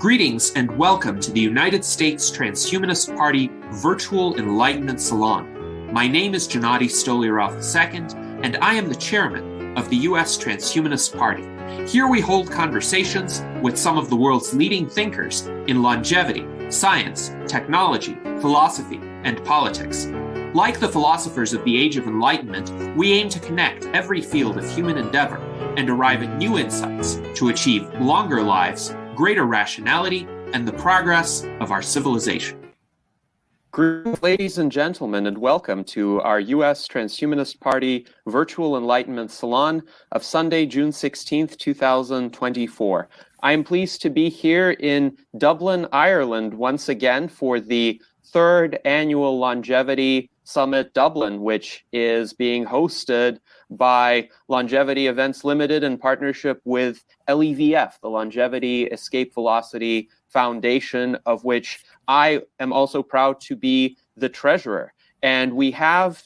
Greetings and welcome to the United States Transhumanist Party Virtual Enlightenment Salon. My name is Gennady Stolyarov II, and I am the chairman of the US Transhumanist Party. Here we hold conversations with some of the world's leading thinkers in longevity, science, technology, philosophy, and politics. Like the philosophers of the Age of Enlightenment, we aim to connect every field of human endeavor and arrive at new insights to achieve longer lives, greater rationality, and the progress of our civilization. Greetings, ladies and gentlemen, and welcome to our U.S. Transhumanist Party Virtual Enlightenment Salon of Sunday, June 16th, 2024. I am pleased to be here in Dublin, Ireland, once again for the third annual Longevity Summit Dublin, which is being hosted by Longevity Events Limited in partnership with LEVF, the Longevity Escape Velocity Foundation, of which I am also proud to be the treasurer. And we have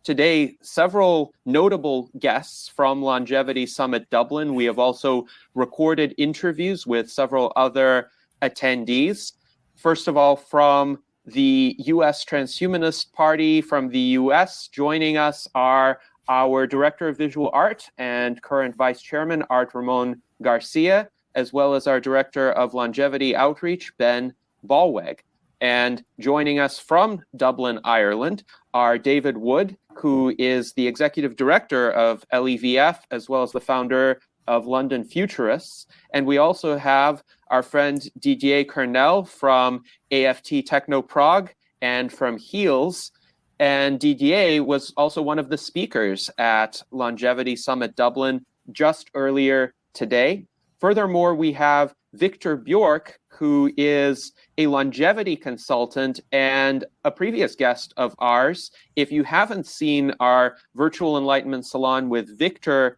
today several notable guests from Longevity Summit Dublin. We have also recorded interviews with several other attendees. First of all, from the U.S. Transhumanist Party from the U.S., joining us are our Director of Visual Art and current Vice Chairman, Art Ramon Garcia, as well as our Director of Longevity Outreach, Ben Ballweg. And joining us from Dublin, Ireland, are David Wood, who is the Executive Director of LEVF, as well as the founder of London Futurists. And we also have our friend Didier Kernel from AFT Techno Prague and from HEALS. And Didier was also one of the speakers at Longevity Summit Dublin just earlier today. Furthermore, we have Victor Bjork, who is a longevity consultant and a previous guest of ours. If you haven't seen our Virtual Enlightenment Salon with Victor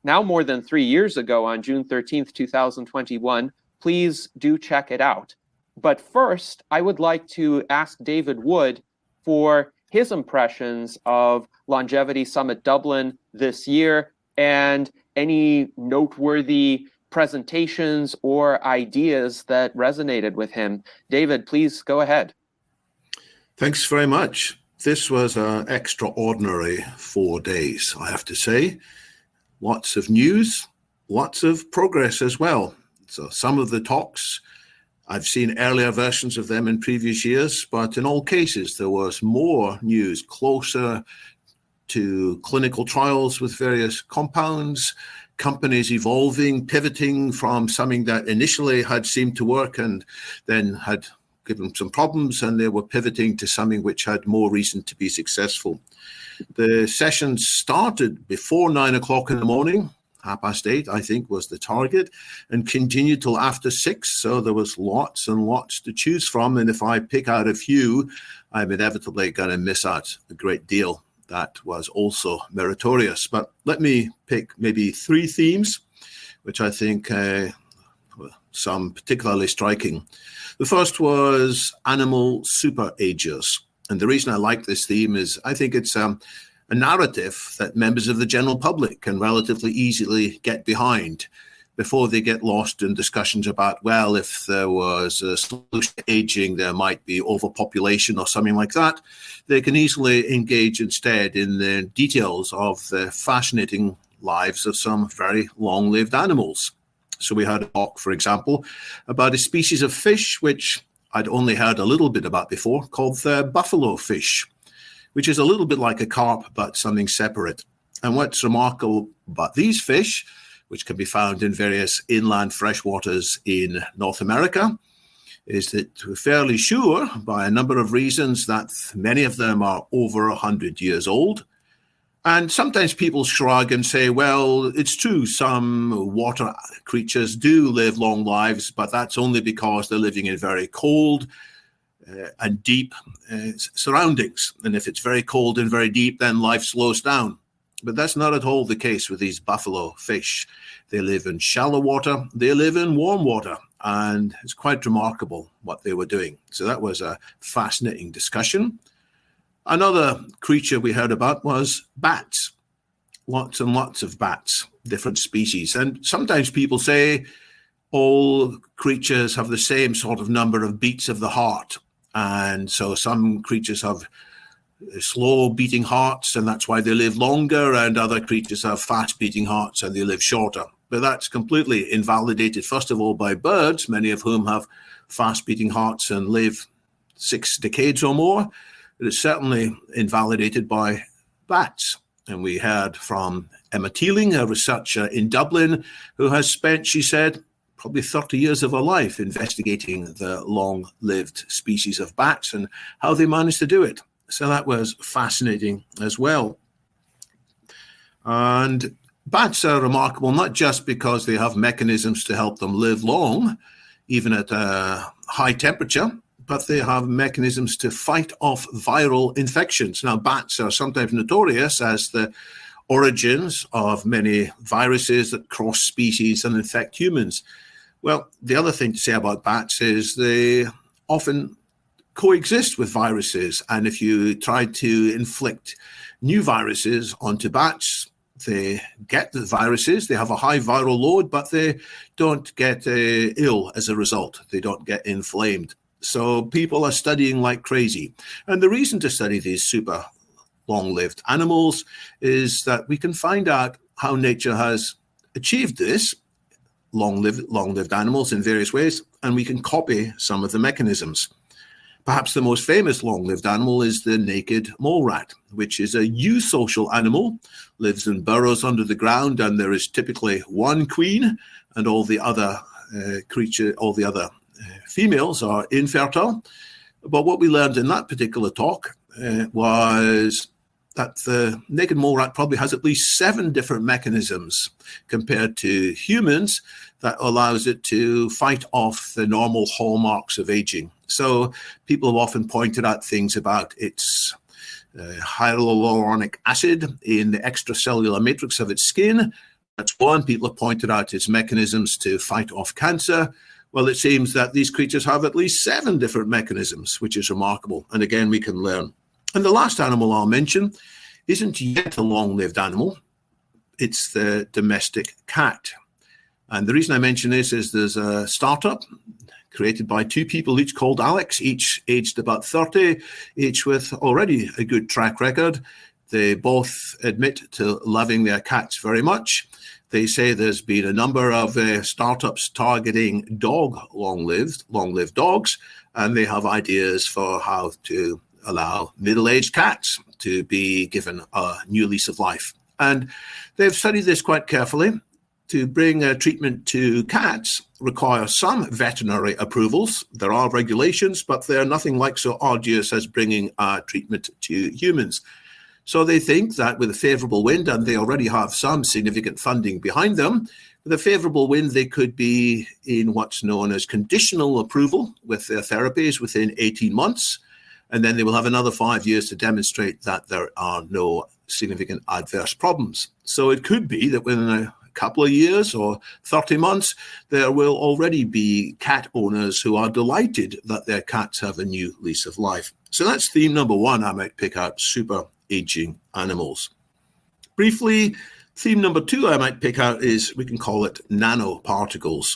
now more than 3 years ago on June 13th, 2021, please do check it out. But first, I would like to ask David Wood for his impressions of Longevity Summit Dublin this year and any noteworthy presentations or ideas that resonated with him. David, please go ahead. Thanks very much. This was an extraordinary 4 days, I have to say. Lots of news, lots of progress as well. So some of the talks, I've seen earlier versions of them in previous years, but in all cases, there was more news closer to clinical trials with various compounds, companies evolving, pivoting from something that initially had seemed to work and then had given some problems, and they were pivoting to something which had more reason to be successful. The sessions started before 9 o'clock in the morning. 8:30, I think, was the target, and continued till after 6. So there was lots and lots to choose from. And if I pick out a few, I'm inevitably going to miss out a great deal. That was also meritorious. But let me pick maybe 3 themes, which I think some particularly striking. The first was animal super agers. And the reason I like this theme is I think it's a narrative that members of the general public can relatively easily get behind before they get lost in discussions about, well, if there was a solution to aging, there might be overpopulation or something like that. They can easily engage instead in the details of the fascinating lives of some very long-lived animals. So we had a talk, for example, about a species of fish which I'd only heard a little bit about before, called the buffalo fish, which is a little bit like a carp, but something separate. And what's remarkable about these fish, which can be found in various inland freshwaters in North America, is that we're fairly sure, by a number of reasons, that many of them are over 100 years old. And sometimes people shrug and say, well, it's true, some water creatures do live long lives, but that's only because they're living in very cold and deep surroundings. And if it's very cold and very deep, then life slows down. But that's not at all the case with these buffalo fish. They live in shallow water, they live in warm water, and it's quite remarkable what they were doing. So that was a fascinating discussion. Another creature we heard about was bats. Lots and lots of bats, different species. And sometimes people say, all creatures have the same sort of number of beats of the heart. And so some creatures have slow beating hearts, and that's why they live longer, and other creatures have fast beating hearts and they live shorter. But that's completely invalidated, first of all, by birds, many of whom have fast beating hearts and live 6 decades or more. It is certainly invalidated by bats. And we heard from Emma Teeling, a researcher in Dublin, who has spent, she said, probably 30 years of her life investigating the long-lived species of bats and how they managed to do it. So that was fascinating as well. And bats are remarkable not just because they have mechanisms to help them live long, even at a high temperature, but they have mechanisms to fight off viral infections. Now, bats are sometimes notorious as the origins of many viruses that cross species and infect humans. Well, the other thing to say about bats is they often coexist with viruses. And if you try to inflict new viruses onto bats, they get the viruses, they have a high viral load, but they don't get ill as a result. They don't get inflamed. So people are studying like crazy. And the reason to study these super long-lived animals is that we can find out how nature has achieved this, long-lived animals in various ways, and we can copy some of the mechanisms. Perhaps the most famous long-lived animal is the naked mole rat, which is a eusocial animal, lives in burrows under the ground, and there is typically one queen, and all the other females are infertile. But what we learned in that particular talk was that the naked mole rat probably has at least 7 different mechanisms compared to humans that allows it to fight off the normal hallmarks of aging. So people have often pointed out things about its hyaluronic acid in the extracellular matrix of its skin. That's one. People have pointed out its mechanisms to fight off cancer. Well, it seems that these creatures have at least 7 different mechanisms, which is remarkable. And again, we can learn. And the last animal I'll mention isn't yet a long-lived animal. It's the domestic cat. And the reason I mention this is there's a startup created by 2 people, each called Alex, each aged about 30, each with already a good track record. They both admit to loving their cats very much. They say there's been a number of startups targeting long-lived dogs, and they have ideas for how to allow middle-aged cats to be given a new lease of life. And they've studied this quite carefully. To bring a treatment to cats requires some veterinary approvals. There are regulations, but they're nothing like so arduous as bringing a treatment to humans. So they think that with a favorable wind, and they already have some significant funding behind them, with a favorable wind, they could be in what's known as conditional approval with their therapies within 18 months. And then they will have another 5 years to demonstrate that there are no significant adverse problems. So it could be that within a couple of years or 30 months, there will already be cat owners who are delighted that their cats have a new lease of life. So that's theme number 1. I might pick out super aging animals. Briefly, theme number 2 I might pick out is, we can call it nanoparticles.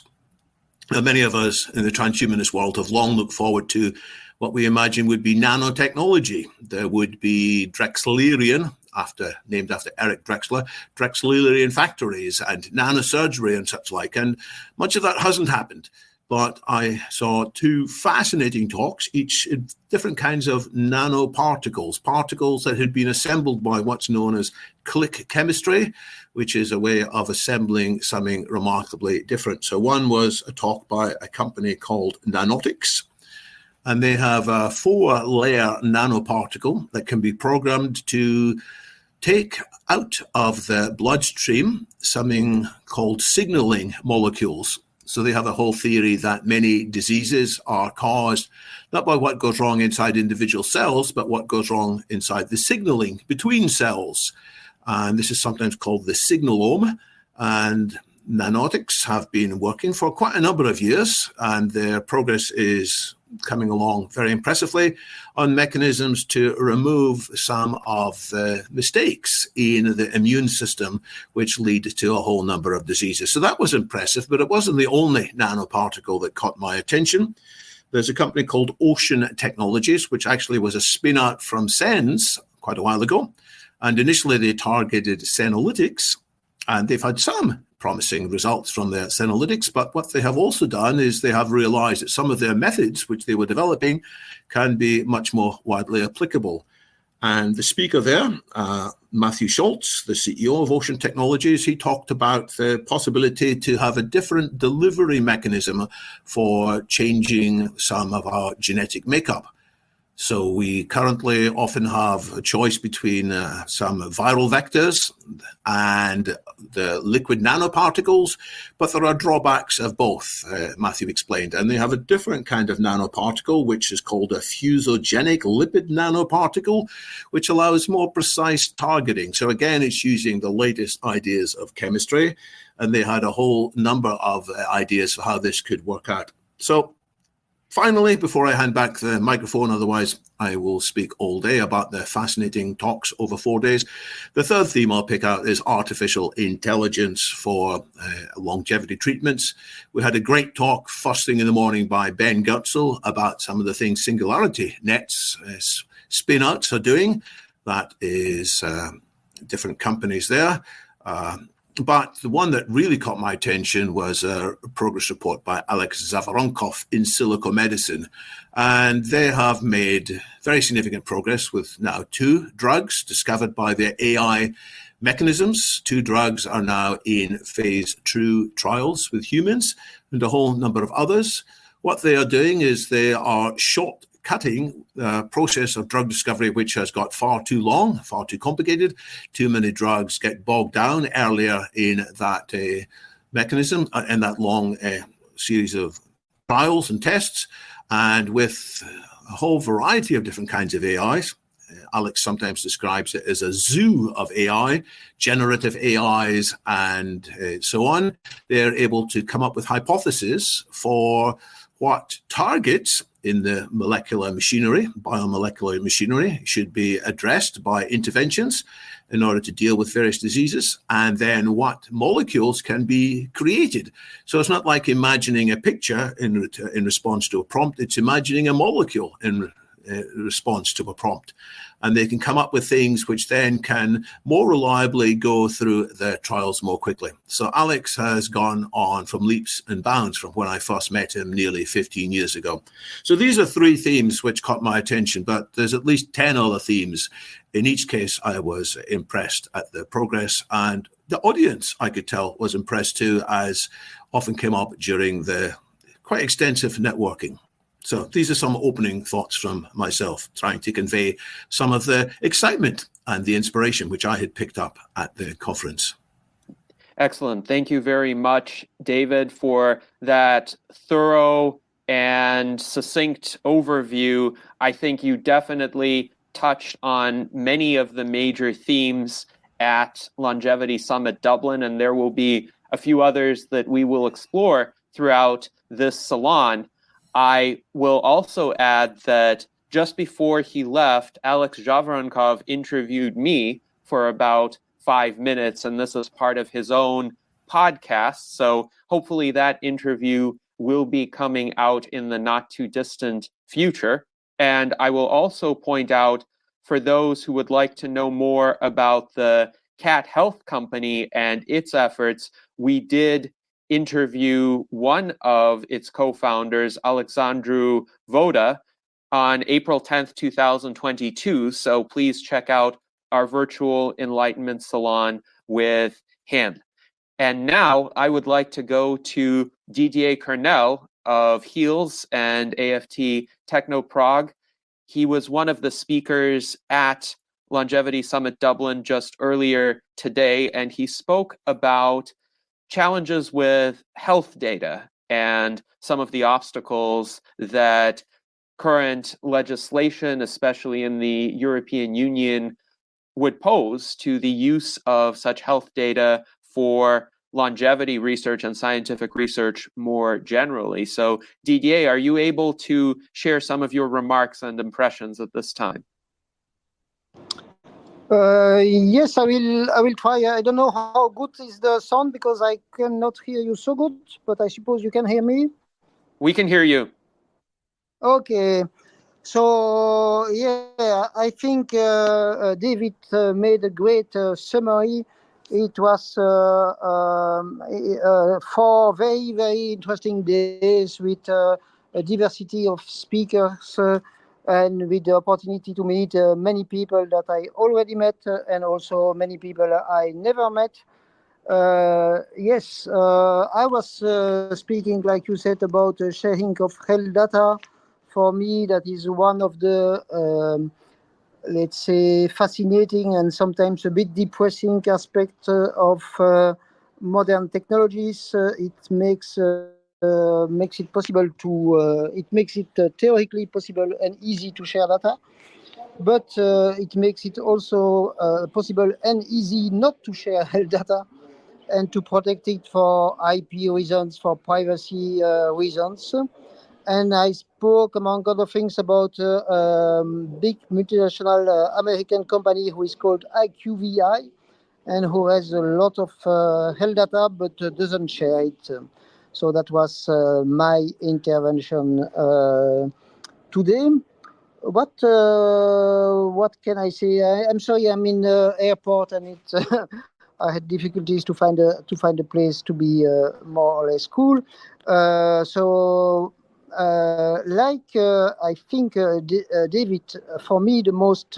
Now, many of us in the transhumanist world have long looked forward to what we imagine would be nanotechnology. There would be Drexlerian, named after Eric Drexler, Drexlerian factories and nanosurgery and such like. And much of that hasn't happened. But I saw 2 fascinating talks, each in different kinds of nanoparticles, particles that had been assembled by what's known as click chemistry, which is a way of assembling something remarkably different. So one was a talk by a company called Nanotics, and they have a 4-layer nanoparticle that can be programmed to take out of the bloodstream something called signaling molecules. So they have a whole theory that many diseases are caused not by what goes wrong inside individual cells, but what goes wrong inside the signaling between cells. And this is sometimes called the signalome. And Nanotics have been working for quite a number of years, and their progress is coming along very impressively on mechanisms to remove some of the mistakes in the immune system, which lead to a whole number of diseases. So that was impressive, but it wasn't the only nanoparticle that caught my attention. There's a company called Ocean Technologies, which actually was a spin-out from SENS quite a while ago. And initially they targeted senolytics, and they've had some promising results from their senolytics. But what they have also done is they have realized that some of their methods, which they were developing, can be much more widely applicable. And the speaker there, Matthew Schultz, the CEO of Ocean Technologies, he talked about the possibility to have a different delivery mechanism for changing some of our genetic makeup. So we currently often have a choice between some viral vectors and the liquid nanoparticles, but there are drawbacks of both, Matthew explained. And they have a different kind of nanoparticle, which is called a fusogenic lipid nanoparticle, which allows more precise targeting. So again, it's using the latest ideas of chemistry, and they had a whole number of ideas for how this could work out. So finally, before I hand back the microphone, otherwise I will speak all day about the fascinating talks over 4 days. The third theme I'll pick out is artificial intelligence for longevity treatments. We had a great talk first thing in the morning by Ben Gutzel about some of the things Singularity Net's spin-outs are doing. That is different companies there. But the one that really caught my attention was a progress report by Alex Zavaronkov in Silico Medicine. And they have made very significant progress with now 2 drugs discovered by their AI mechanisms. 2 drugs are now in phase 2 trials with humans and a whole number of others. What they are doing is they are shortcutting the process of drug discovery, which has got far too long, far too complicated. Too many drugs get bogged down earlier in that mechanism, in that long series of trials and tests. And with a whole variety of different kinds of AIs, Alex sometimes describes it as a zoo of AI, generative AIs, and so on. They're able to come up with hypotheses for what targets in the molecular machinery, biomolecular machinery, should be addressed by interventions in order to deal with various diseases, and then what molecules can be created. So it's not like imagining a picture in response to a prompt, it's imagining a molecule in response to a prompt. And they can come up with things which then can more reliably go through the trials more quickly. So Alex has gone on from leaps and bounds from when I first met him nearly 15 years ago. So these are 3 themes which caught my attention, but there's at least 10 other themes. In each case, I was impressed at the progress, and the audience, I could tell, was impressed too, as often came up during the quite extensive networking. So these are some opening thoughts from myself, trying to convey some of the excitement and the inspiration which I had picked up at the conference. Excellent. Thank you very much, David, for that thorough and succinct overview. I think you definitely touched on many of the major themes at Longevity Summit Dublin, and there will be a few others that we will explore throughout this salon. I will also add that just before he left, Alex Zavaronkov interviewed me for about 5 minutes, and this is part of his own podcast. So hopefully that interview will be coming out in the not too distant future. And I will also point out, for those who would like to know more about the Cat Health Company and its efforts, we did interview one of its co-founders, Alexandru Voda, on April 10th, 2022. So please check out our virtual Enlightenment Salon with him. And now I would like to go to Didier Kernel of HEALS and AFT Techno Prague. He was one of the speakers at Longevity Summit Dublin just earlier today, and he spoke about challenges with health data and some of the obstacles that current legislation, especially in the European Union, would pose to the use of such health data for longevity research and scientific research more generally. So Didier, are you able to share some of your remarks and impressions at this time? Yes, I will try. I don't know how good is the sound because I cannot hear you so good, but I suppose you can hear me. We can hear you. Okay. So yeah, I think David made a great summary. It was 4 very, very interesting days with a diversity of speakers and with the opportunity to meet many people that I already met and also many people I never met. Yes, I was speaking, like you said, about sharing of health data. For me, that is one of the, let's say, fascinating and sometimes a bit depressing aspect of modern technologies. It makes it possible to, it makes it theoretically possible and easy to share data. But it makes it also possible and easy not to share health data and to protect it for IP reasons, for privacy reasons. And I spoke, among other things, about a big multinational American company who is called IQVI and who has a lot of health data but doesn't share it. So that was my intervention today. What can I say? I'm sorry, I'm in the airport and it. I had difficulties to find a place to be more or less cool. I think David, for me the most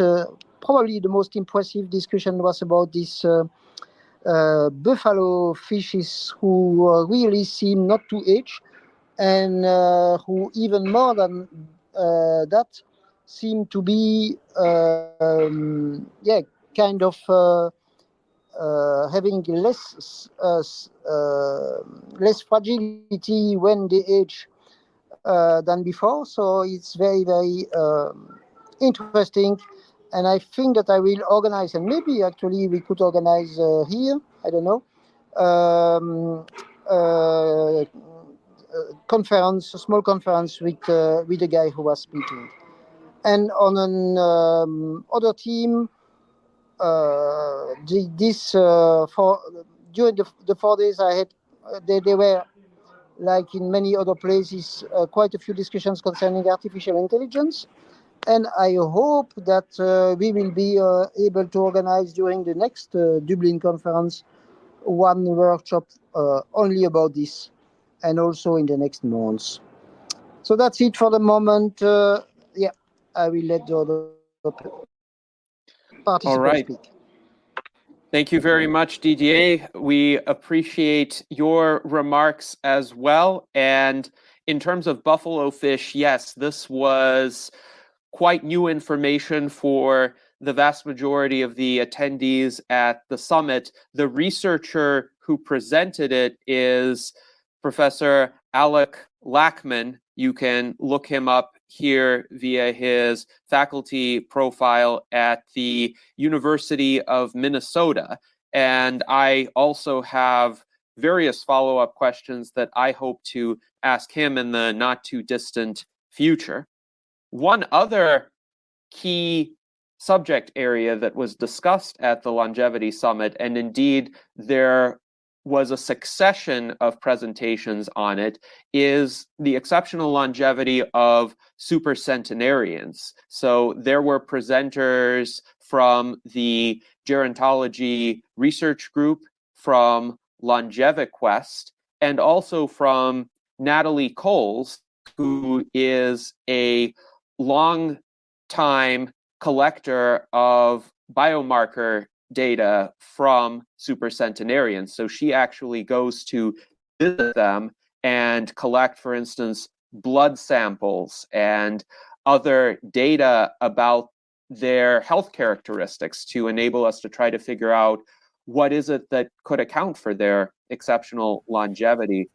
probably the most impressive discussion was about this buffalo fishes who really seem not to age, and who even more than that seem to be kind of having less fragility when they age than before. So it's very, very interesting. And I think that I will organize, and maybe actually we could organize here, I don't know, conference, a small conference with the guy who was speaking. And on an other team, for during the 4 days I had, they were, like in many other places, quite a few discussions concerning artificial intelligence. And I hope that we will be able to organize during the next Dublin conference one workshop only about this, and also in the next months. So that's it for the moment. I will let the other participants All right. speak. Thank you very much, Didier. We appreciate your remarks as well. And in terms of buffalo fish, yes, this was quite new information for the vast majority of the attendees at the summit. The researcher who presented it is Professor Alec Lackman. You can look him up here via his faculty profile at the University of Minnesota. And I also have various follow-up questions that I hope to ask him in the not too distant future. One other key subject area that was discussed at the Longevity Summit, and indeed there was a succession of presentations on it, is the exceptional longevity of supercentenarians. So there were presenters from the Gerontology Research Group, from LongeviQuest, and also from Natalie Coles, who is a long-time collector of biomarker data from supercentenarians. So she actually goes to visit them and collect, for instance, blood samples and other data about their health characteristics to enable us to try to figure out what is it that could account for their exceptional longevity.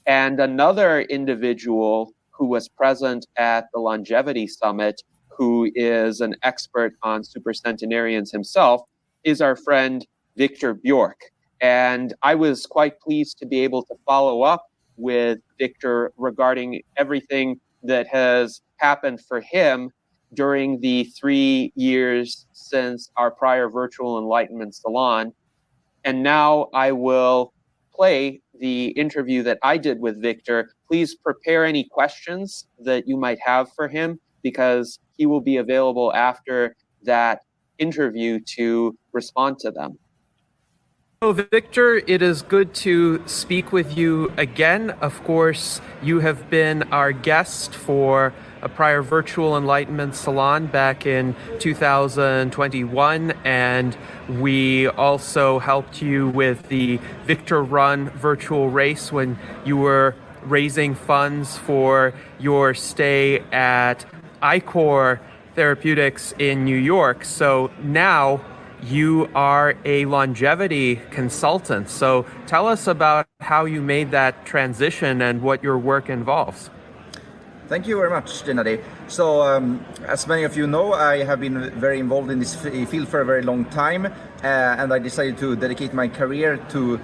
And another individual who was present at the Longevity Summit, who is an expert on supercentenarians himself, is our friend Victor Bjork. And I was quite pleased to be able to follow up with Victor regarding everything that has happened for him during the 3 years since our prior virtual Enlightenment Salon. And now I will play the interview that I did with Victor. Please prepare any questions that you might have for him, because he will be available after that interview to respond to them. So, Victor, it is good to speak with you again. Of course, you have been our guest for a prior virtual Enlightenment Salon back in 2021, and we also helped you with the Victor Run virtual race when you were raising funds for your stay at iCore Therapeutics in New York. So now you are a longevity consultant. So tell us about how you made that transition and what your work involves. Thank you very much, Gennady. So, as many of you know, I have been very involved in this field for a very long time, and I decided to dedicate my career to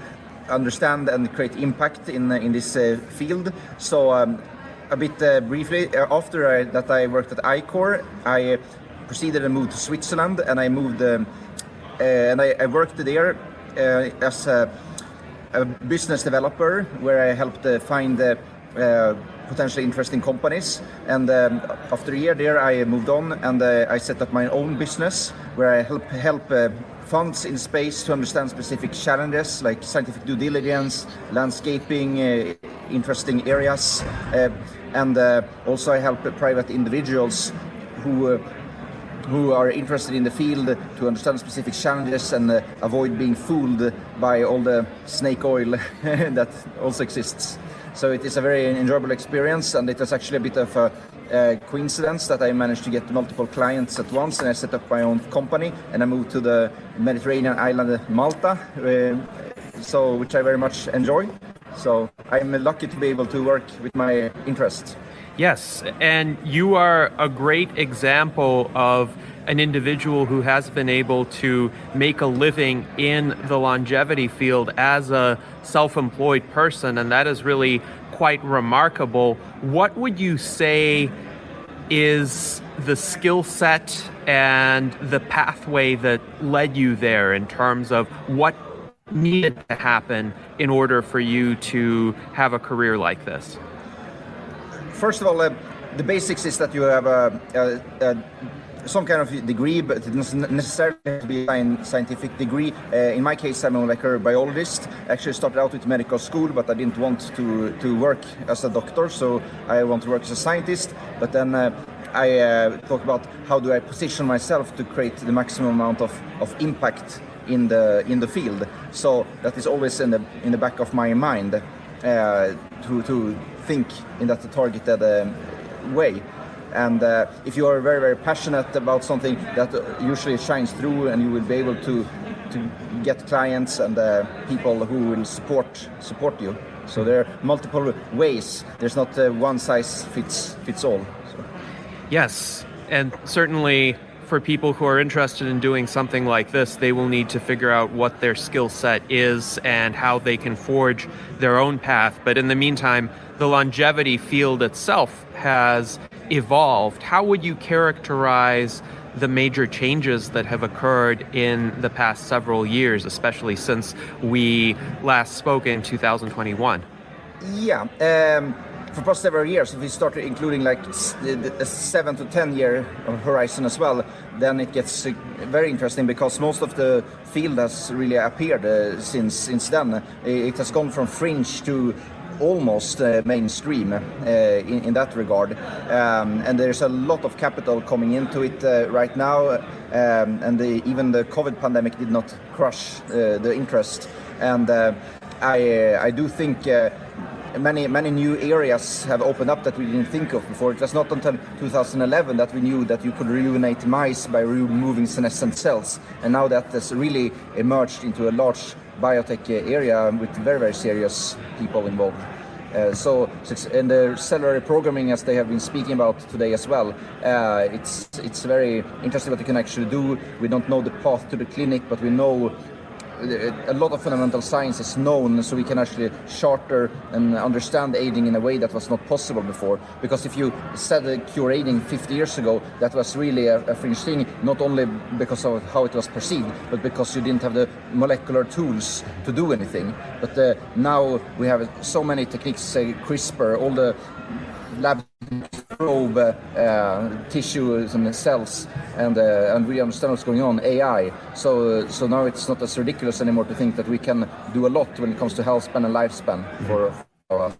understand and create impact in this field. So, a bit briefly, after that I worked at iCore, I proceeded and moved to Switzerland, and I moved and I worked there as a business developer, where I helped find potentially interesting companies. And after a year there, I moved on and I set up my own business, where I help funds in space to understand specific challenges like scientific due diligence, landscaping, interesting areas, and also I help private individuals who are interested in the field to understand specific challenges and avoid being fooled by all the snake oil that also exists. So it is a very enjoyable experience, and it was actually a bit of a coincidence that I managed to get multiple clients at once, and I set up my own company, and I moved to the Mediterranean island Malta, which I very much enjoy. So I'm lucky to be able to work with my interests. Yes, and you are a great example of an individual who has been able to make a living in the longevity field as a self-employed person, and that is really quite remarkable. What would you say is the skill set and the pathway that led you there, in terms of what needed to happen in order for you to have a career like this? First of all, the basics is that you have some kind of degree, but it doesn't necessarily have to be a scientific degree. In my case, I'm a molecular biologist. I actually started out with medical school, but I didn't want to work as a doctor, so I want to work as a scientist. But then I thought about how do I position myself to create the maximum amount of impact in the field. So that is always in the back of my mind, to think in that targeted way. And if you are very, very passionate about something, that usually shines through, and you will be able to get clients and people who will support you. So there are multiple ways. There's not one size fits all. So. Yes, and certainly for people who are interested in doing something like this, they will need to figure out what their skill set is and how they can forge their own path. But in the meantime, the longevity field itself has evolved. How would you characterize the major changes that have occurred in the past several years, especially since we last spoke in 2021? Yeah. For the past several years, if we start including like a 7 to 10 year horizon as well, then it gets very interesting, because most of the field has really appeared since then. It has gone from fringe to almost mainstream in that regard, and there's a lot of capital coming into it right now, and even the COVID pandemic did not crush the interest, and I do think many new areas have opened up that we didn't think of before. It was not until 2011 that we knew that you could rejuvenate mice by removing senescent cells, and now that has really emerged into a large biotech area with very, very serious people involved. So in the cellular programming, as they have been speaking about today as well, it's very interesting what you can actually do. We don't know the path to the clinic, but we know a lot of fundamental science is known, so we can actually charter and understand aging in a way that was not possible before. Because if you said cure aging 50 years ago, that was really a fringe thing, not only because of how it was perceived, but because you didn't have the molecular tools to do anything. But now we have so many techniques, CRISPR, all the lab probe tissues and cells, and we understand what's going on, AI. So now it's not as ridiculous anymore to think that we can do a lot when it comes to health span and lifespan for us.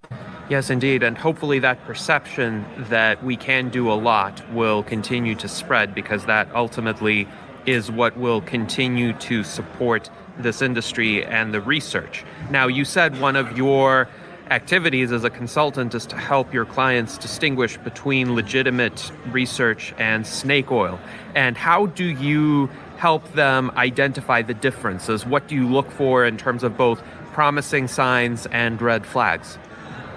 Yes, indeed. And hopefully that perception that we can do a lot will continue to spread, because that ultimately is what will continue to support this industry and the research. Now, you said one of your activities as a consultant is to help your clients distinguish between legitimate research and snake oil. And how do you help them identify the differences? What do you look for in terms of both promising signs and red flags?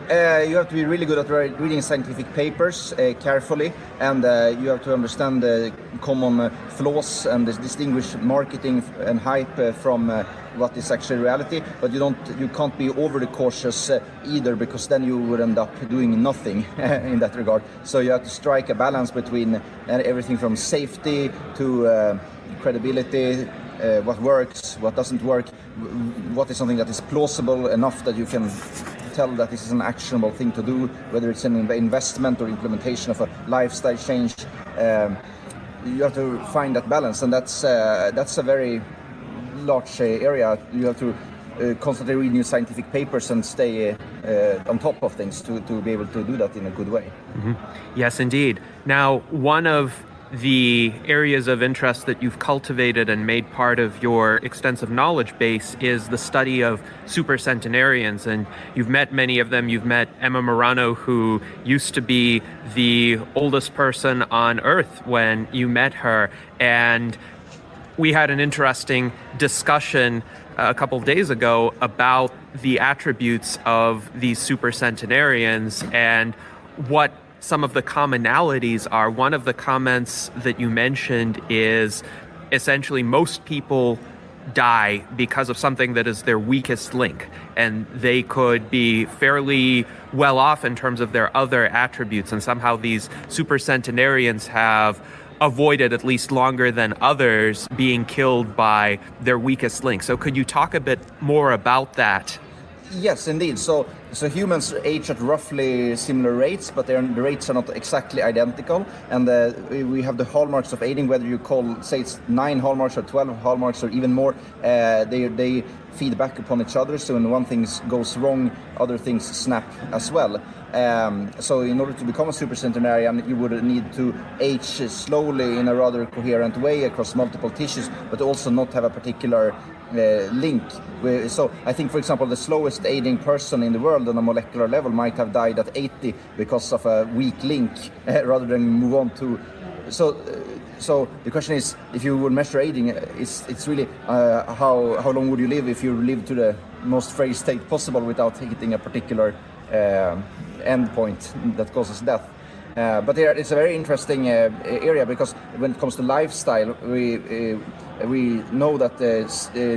You have to be really good at reading scientific papers carefully, and you have to understand the common flaws and distinguish marketing and hype from what is actually reality. But you can't be overly cautious either, because then you would end up doing nothing in that regard. So you have to strike a balance between everything from safety to credibility, what works, what doesn't work, what is something that is plausible enough that you can tell that this is an actionable thing to do, whether it's an investment or implementation of a lifestyle change. You have to find that balance, and that's a very large area. You have to constantly read new scientific papers and stay on top of things to be able to do that in a good way. Mm-hmm. Yes, indeed. Now, one of the areas of interest that you've cultivated and made part of your extensive knowledge base is the study of supercentenarians, and you've met many of them. You've met Emma Morano, who used to be the oldest person on Earth when you met her, and we had an interesting discussion a couple of days ago about the attributes of these supercentenarians and what some of the commonalities are. One of the comments that you mentioned is essentially most people die because of something that is their weakest link, and they could be fairly well off in terms of their other attributes, and somehow these supercentenarians have avoided, at least longer than others, being killed by their weakest link. So could you talk a bit more about that? Yes, indeed. So humans age at roughly similar rates, but the rates are not exactly identical. And we have the hallmarks of aging, whether you say it's 9 hallmarks or 12 hallmarks or even more. They feed back upon each other. So when one thing goes wrong, other things snap as well. So in order to become a supercentenarian, you would need to age slowly in a rather coherent way across multiple tissues, but also not have a particular link. So I think, for example, the slowest aging person in the world on a molecular level might have died at 80 because of a weak link, rather than move on to. So the question is, if you would measure aging, it's really how long would you live if you live to the most frail state possible without hitting a particular endpoint that causes death. But it's a very interesting area, because when it comes to lifestyle, we know that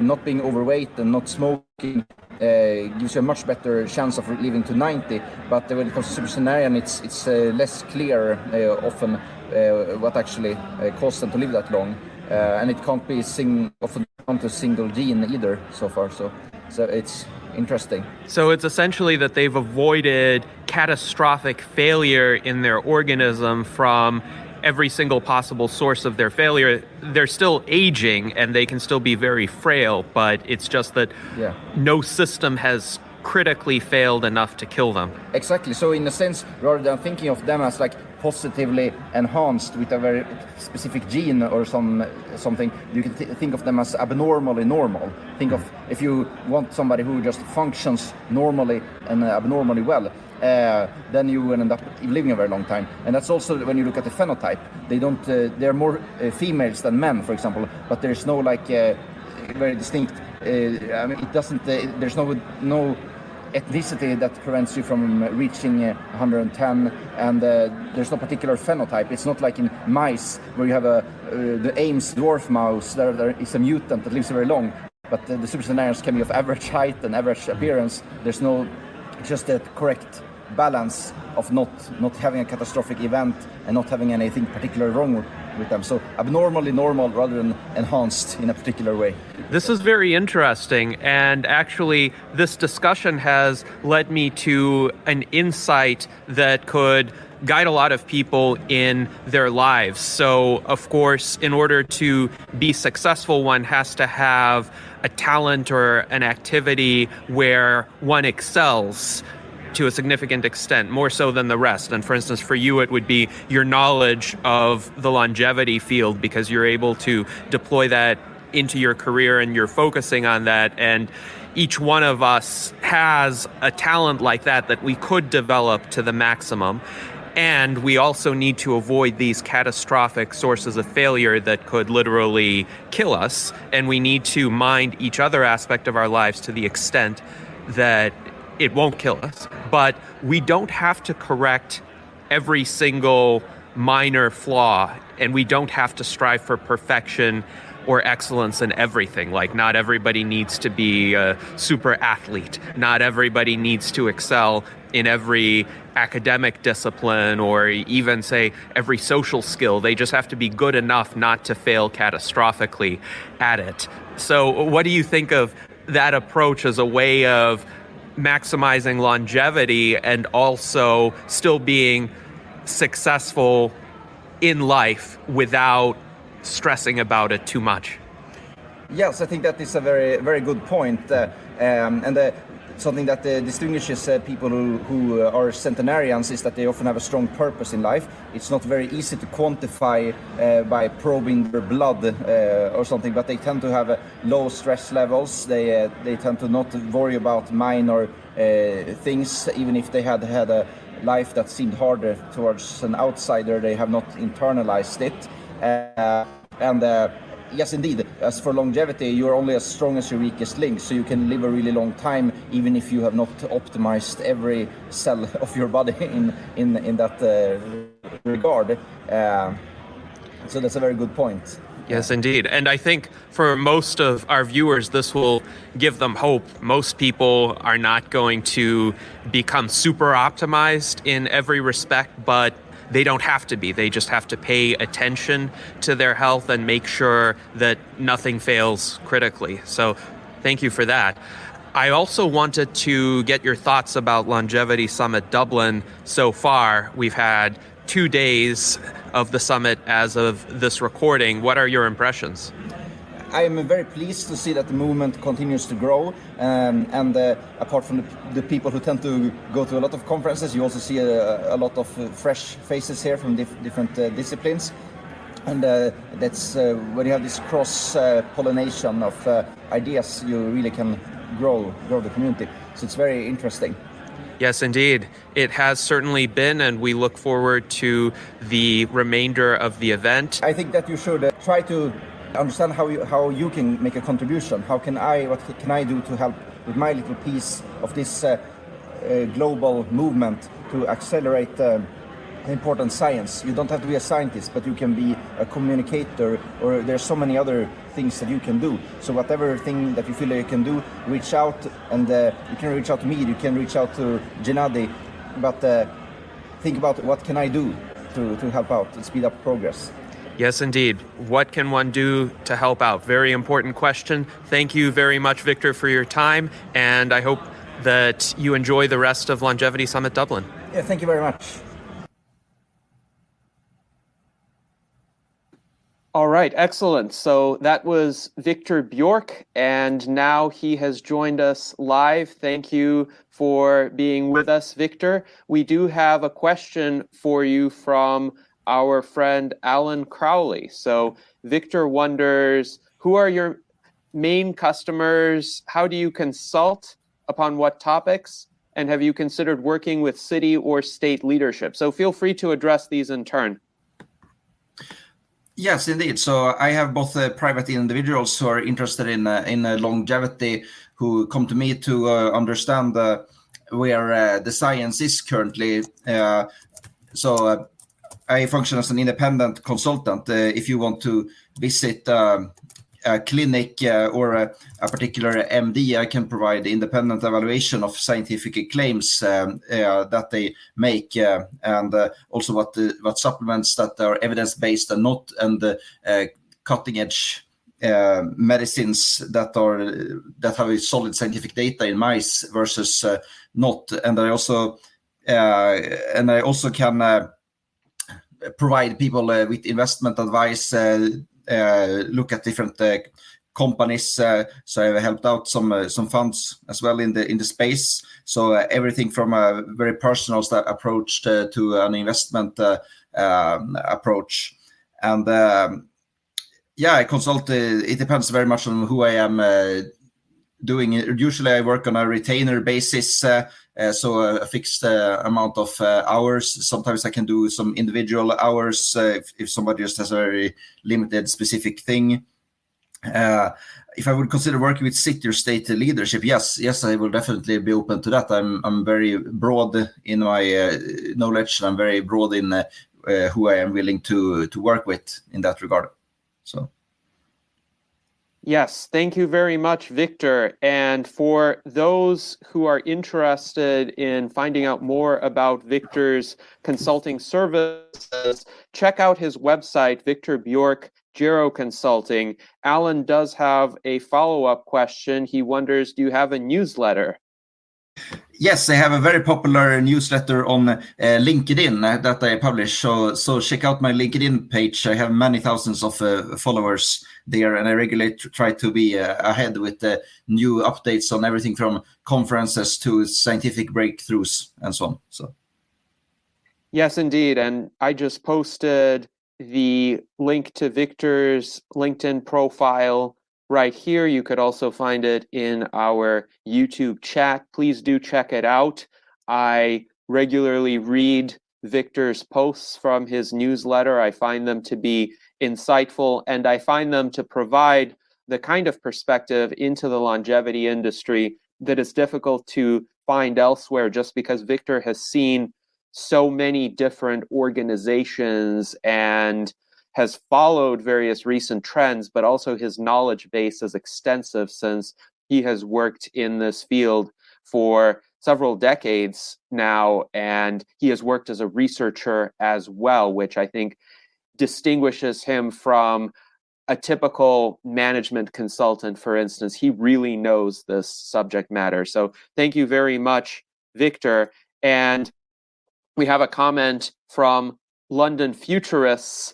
not being overweight and not smoking gives you a much better chance of living to 90. But when it comes to supercentenarian, it's less clear often what actually caused them to live that long, and it can't be often down to a single gene either so far. So it's interesting. So it's essentially that they've avoided catastrophic failure in their organism from every single possible source of their failure. They're still aging and they can still be very frail, but it's just that no system has critically failed enough to kill them. Exactly. So in a sense, rather than thinking of them as like positively enhanced with a very specific gene or something, you can think of them as abnormally normal. Think of, if you want somebody who just functions normally and abnormally well, then you will end up living a very long time. And that's also when you look at the phenotype. They're more females than men, for example, but there's no very distinct. It doesn't. There's no ethnicity that prevents you from reaching 110, and there's no particular phenotype. It's not like in mice where you have the Ames dwarf mouse. There is a mutant that lives very long. but the supercentenarians can be of average height and average appearance. There's no just the correct balance of not having a catastrophic event and not having anything particularly wrong with them. So abnormally normal rather than enhanced in a particular way. This is very interesting, and actually this discussion has led me to an insight that could guide a lot of people in their lives. So, of course, in order to be successful, one has to have a talent or an activity where one excels to a significant extent, more so than the rest. And for instance, for you, it would be your knowledge of the longevity field, because you're able to deploy that into your career and you're focusing on that. And each one of us has a talent like that we could develop to the maximum. And we also need to avoid these catastrophic sources of failure that could literally kill us. And we need to mind each other aspect of our lives to the extent that it won't kill us. But we don't have to correct every single minor flaw, and we don't have to strive for perfection or excellence in everything. Like, not everybody needs to be a super athlete. Not everybody needs to excel in every academic discipline or even, say, every social skill. They just have to be good enough not to fail catastrophically at it. So what do you think of that approach as a way of maximizing longevity and also still being successful in life without stressing about it too much? Yes, I think that is a very, very good point. Something that distinguishes people who are centenarians is that they often have a strong purpose in life. It's not very easy to quantify by probing their blood or something, but they tend to have low stress levels. They tend to not worry about minor things, even if they had a life that seemed harder towards an outsider. They have not internalized it. Yes, indeed. As for longevity, you're only as strong as your weakest link, so you can live a really long time even if you have not optimized every cell of your body in that regard. So that's a very good point. Yes, indeed. And I think for most of our viewers, this will give them hope. Most people are not going to become super optimized in every respect, but they don't have to be. They just have to pay attention to their health and make sure that nothing fails critically. So thank you for that. I also wanted to get your thoughts about Longevity Summit Dublin so far. We've had 2 days of the summit as of this recording. What are your impressions? I am very pleased to see that the movement continues to grow, and apart from the people who tend to go to a lot of conferences, you also see a lot of fresh faces here from different disciplines, and that's when you have this cross-pollination of ideas, you really can grow the community. So it's very interesting. Yes, indeed. It has certainly been, and we look forward to the remainder of the event. I think that you should try to understand how you can make a contribution. What can I do to help with my little piece of this global movement to accelerate important science? You don't have to be a scientist, but you can be a communicator, or there's so many other things that you can do. So whatever thing that you feel that you can do, reach out, and you can reach out to me, you can reach out to Gennady, but think about what can I do to help out and speed up progress. Yes, indeed. What can one do to help out? Very important question. Thank you very much, Victor, for your time, and I hope that you enjoy the rest of Longevity Summit Dublin. Yeah, thank you very much. All right, excellent. So that was Victor Bjork, and now he has joined us live. Thank you for being with us, Victor. We do have a question for you from our friend Alan Crowley. So Victor wonders, who are your main customers? How do you consult? Upon what topics? And have you considered working with city or state leadership? So feel free to address these in turn. Yes, indeed. So I have both private individuals who are interested in longevity, who come to me to understand where the science is currently. I function as an independent consultant. If you want to visit clinic or a particular MD, I can provide independent evaluation of scientific claims that they make, and also what supplements that are evidence-based and not, and cutting-edge medicines that have a solid scientific data in mice versus not. And I also can provide people with investment advice, look at different companies. So I've helped out some funds as well in the space. So everything from a very personal approach to an investment approach. And I consult. It depends very much on who I am doing. Usually I work on a retainer basis, so a fixed amount of hours. Sometimes I can do some individual hours if somebody just has a very limited specific thing. If I would consider working with city or state leadership, yes, I will definitely be open to that. I'm very broad in my knowledge, and I'm very broad in who I am willing to work with in that regard. So. Yes, thank you very much, Victor. And for those who are interested in finding out more about Victor's consulting services, check out his website, Victor Bjork, Gero Consulting. Alan does have a follow-up question. He wonders, do you have a newsletter? Yes, I have a very popular newsletter on LinkedIn that I publish. So check out my LinkedIn page. I have many thousands of followers there, and I regularly try to be ahead with the new updates on everything from conferences to scientific breakthroughs and so on. So. Yes, indeed. And I just posted the link to Victor's LinkedIn profile right here. You could also find it in our YouTube chat. Please do check it out. I regularly read Victor's posts from his newsletter. I find them to be insightful, and I find them to provide the kind of perspective into the longevity industry that is difficult to find elsewhere, just because Victor has seen so many different organizations and has followed various recent trends, but also his knowledge base is extensive since he has worked in this field for several decades now, and he has worked as a researcher as well, which I think distinguishes him from a typical management consultant, for instance. He really knows this subject matter. So thank you very much, Victor. And we have a comment from London Futurists.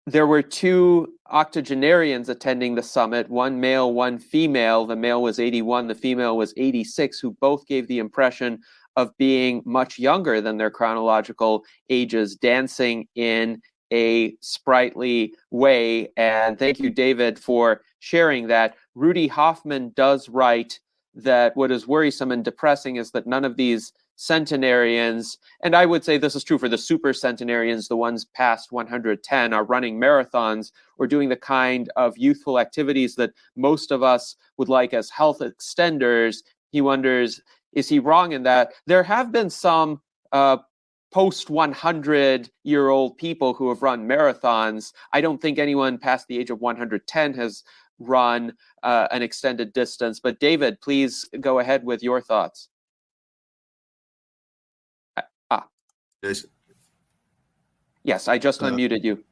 There were two octogenarians attending the summit, one male, one female. The male was 81, the female was 86, who both gave the impression of being much younger than their chronological ages, dancing in a sprightly way. And thank you, David, for sharing that. Rudy Hoffman does write that what is worrisome and depressing is that none of these centenarians, and I would say this is true for the super centenarians, the ones past 110, are running marathons or doing the kind of youthful activities that most of us would like as health extenders. He wonders, is he wrong in that? There have been some post 100-year-old people who have run marathons. I don't think anyone past the age of 110 has run an extended distance. But David, please go ahead with your thoughts. Yes, I just unmuted you.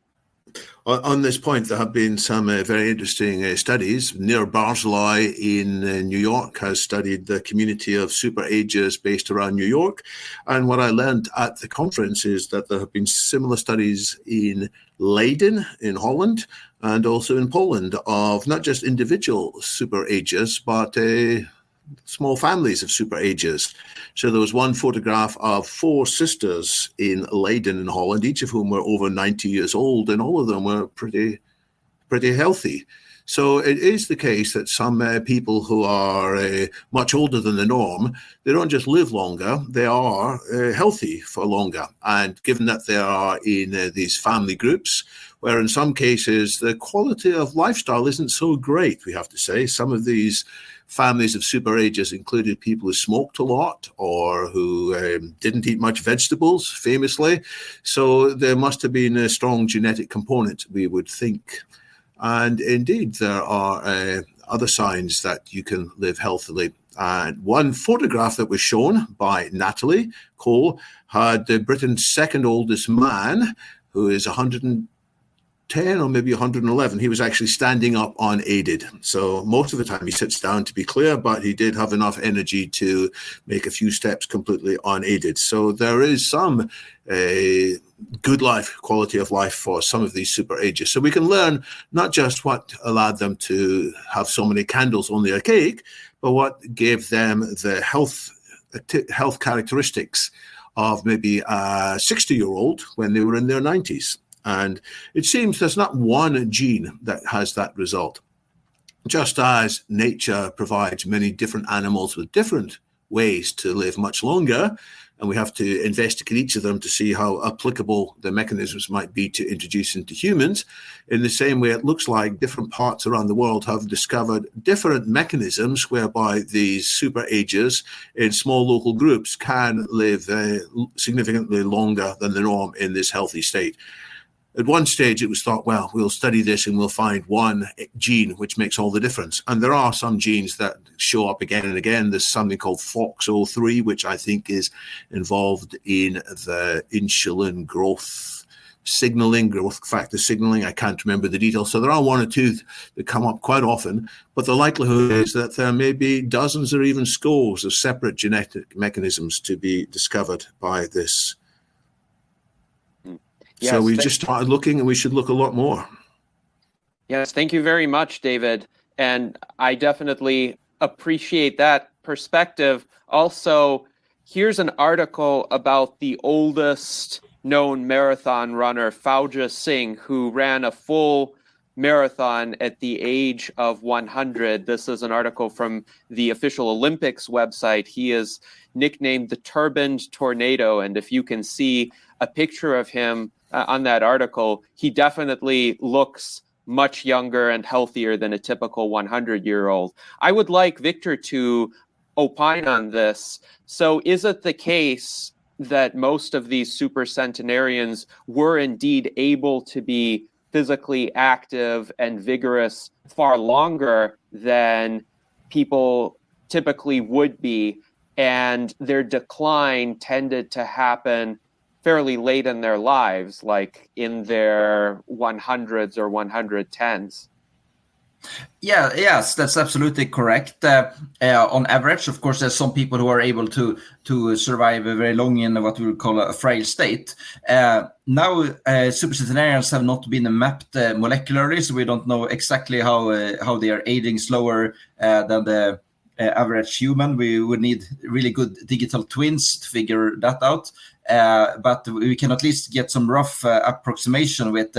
On this point, there have been some very interesting studies. Near Barzilai in New York has studied the community of super agers based around New York. And what I learned at the conference is that there have been similar studies in Leiden in Holland and also in Poland of not just individual super agers, but small families of super agers. So there was one photograph of 4 sisters in Leiden in Holland, each of whom were over 90 years old, and all of them were pretty healthy. So it is the case that some people who are much older than the norm, they don't just live longer, they are healthy for longer. And given that they are in these family groups, where in some cases the quality of lifestyle isn't so great, we have to say. Some of these families of super agers included people who smoked a lot or who didn't eat much vegetables, famously. So there must have been a strong genetic component, we would think. And indeed, there are other signs that you can live healthily. And one photograph that was shown by Natalie Cole had Britain's second oldest man, who is 110 or maybe 111. He was actually standing up unaided. So most of the time he sits down, to be clear, but he did have enough energy to make a few steps completely unaided. So there is some good life, quality of life for some of these super ages. So we can learn not just what allowed them to have so many candles on their cake, but what gave them the health characteristics of maybe a 60-year-old when they were in their 90s. And it seems there's not one gene that has that result. Just as nature provides many different animals with different ways to live much longer, and we have to investigate each of them to see how applicable the mechanisms might be to introduce into humans. In the same way, it looks like different parts around the world have discovered different mechanisms whereby these super agers in small local groups can live significantly longer than the norm in this healthy state. At one stage, it was thought, well, we'll study this and we'll find one gene which makes all the difference. And there are some genes that show up again and again. There's something called FOXO3, which I think is involved in the insulin growth factor signaling. I can't remember the details. So there are one or two that come up quite often, but the likelihood is that there may be dozens or even scores of separate genetic mechanisms to be discovered by this. Yes, so we just started looking, and we should look a lot more. Yes, thank you very much, David. And I definitely appreciate that perspective. Also, here's an article about the oldest known marathon runner, Fauja Singh, who ran a full marathon at the age of 100. This is an article from the official Olympics website. He is nicknamed the Turbaned Tornado. And if you can see a picture of him on that article, he definitely looks much younger and healthier than a typical 100-year-old. I would like Victor to opine on this. So is it the case that most of these supercentenarians were indeed able to be physically active and vigorous far longer than people typically would be, and their decline tended to happen fairly late in their lives, like in their 100s or 110s? Yes, that's absolutely correct. On average, of course, there's some people who are able to survive very long in what we would call a frail state. Now, supercentenarians have not been mapped molecularly, so we don't know exactly how they are aging slower than the average human. We would need really good digital twins to figure that out. But we can at least get some rough approximation with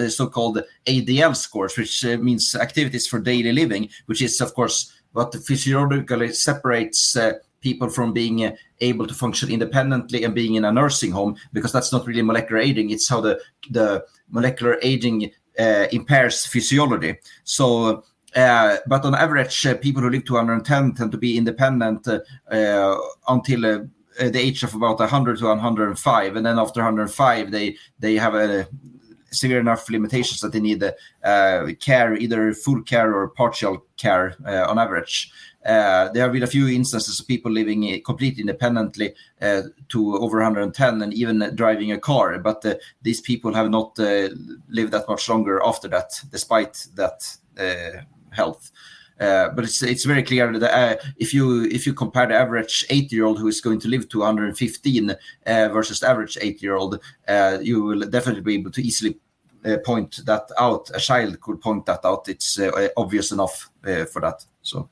so-called ADL scores, which means activities for daily living, which is, of course, what physiologically separates people from being able to function independently and being in a nursing home, because that's not really molecular aging. It's how the molecular aging impairs physiology. So, but on average, people who live to 110 tend to be independent until the age of about 100 to 105, and then after 105, they have severe enough limitations that they need care, either full care or partial care on average. There have been a few instances of people living completely independently to over 110 and even driving a car, but these people have not lived that much longer after that, despite that health. But it's very clear that if you compare the average 80-year-old who is going to live to 115 versus the average 80-year-old, you will definitely be able to easily point that out. A child could point that out. It's obvious enough for that. So,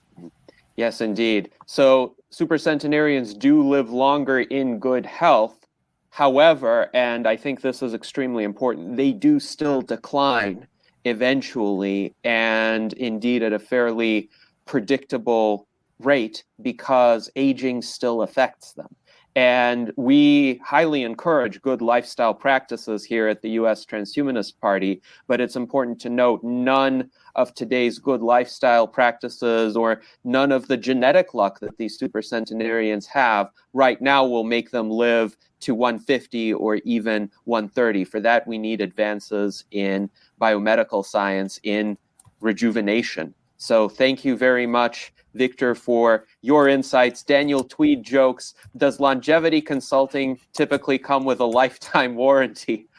yes, indeed. So supercentenarians do live longer in good health. However, and I think this is extremely important, they do still decline eventually, and indeed at a fairly predictable rate, because aging still affects them. And we highly encourage good lifestyle practices here at the U.S. Transhumanist Party, but it's important to note none of today's good lifestyle practices or none of the genetic luck that these supercentenarians have right now will make them live to 150 or even 130. For that, we need advances in biomedical science, in rejuvenation. So thank you very much, Victor, for your insights. Daniel Tweed jokes, does longevity consulting typically come with a lifetime warranty?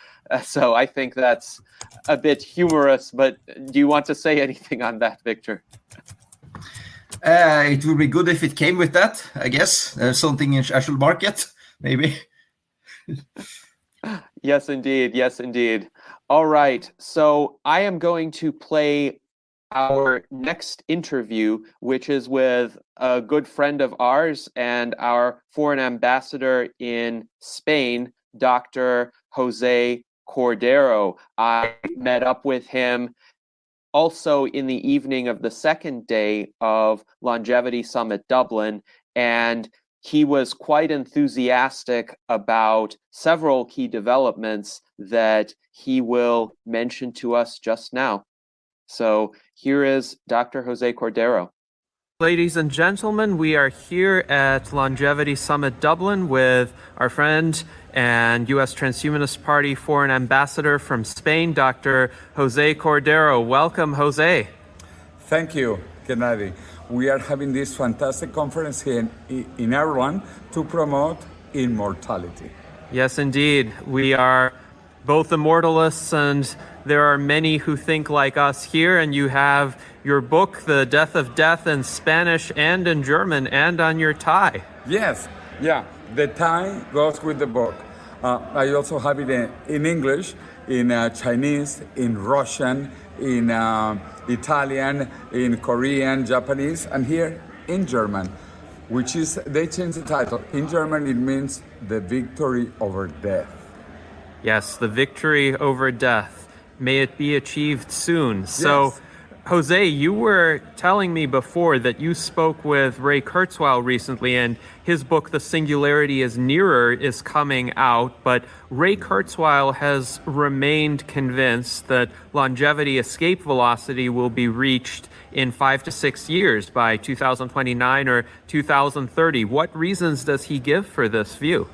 So I think that's a bit humorous, but do you want to say anything on that, Victor? It would be good if it came with that, I guess. Something I should market, maybe. Yes, indeed. Yes, indeed. All right. So I am going to play our next interview, which is with a good friend of ours and our foreign ambassador in Spain, Dr. Jose Cordero. I met up with him also in the evening of the second day of Longevity Summit Dublin, and he was quite enthusiastic about several key developments that he will mention to us just now. So here is Dr. Jose Cordero. Ladies and gentlemen, we are here at Longevity Summit Dublin with our friend and U.S. Transhumanist Party foreign ambassador from Spain, Dr. Jose Cordero. Welcome, Jose. Thank you, Gennady. We are having this fantastic conference here in Ireland to promote immortality. Yes, indeed. We are both immortalists, and there are many who think like us here, and you have your book, The Death of Death, in Spanish and in German, and on your tie. Yes, yeah, the tie goes with the book. I also have it in English, in Chinese, in Russian, in Italian, in Korean, Japanese, and here in German, which is, they changed the title. In German, it means the victory over death. Yes, the victory over death. May it be achieved soon. So, Yes. Jose, you were telling me before that you spoke with Ray Kurzweil recently, and his book, The Singularity is Nearer, is coming out. But Ray Kurzweil has remained convinced that longevity escape velocity will be reached in 5 to 6 years by 2029 or 2030. What reasons does he give for this view?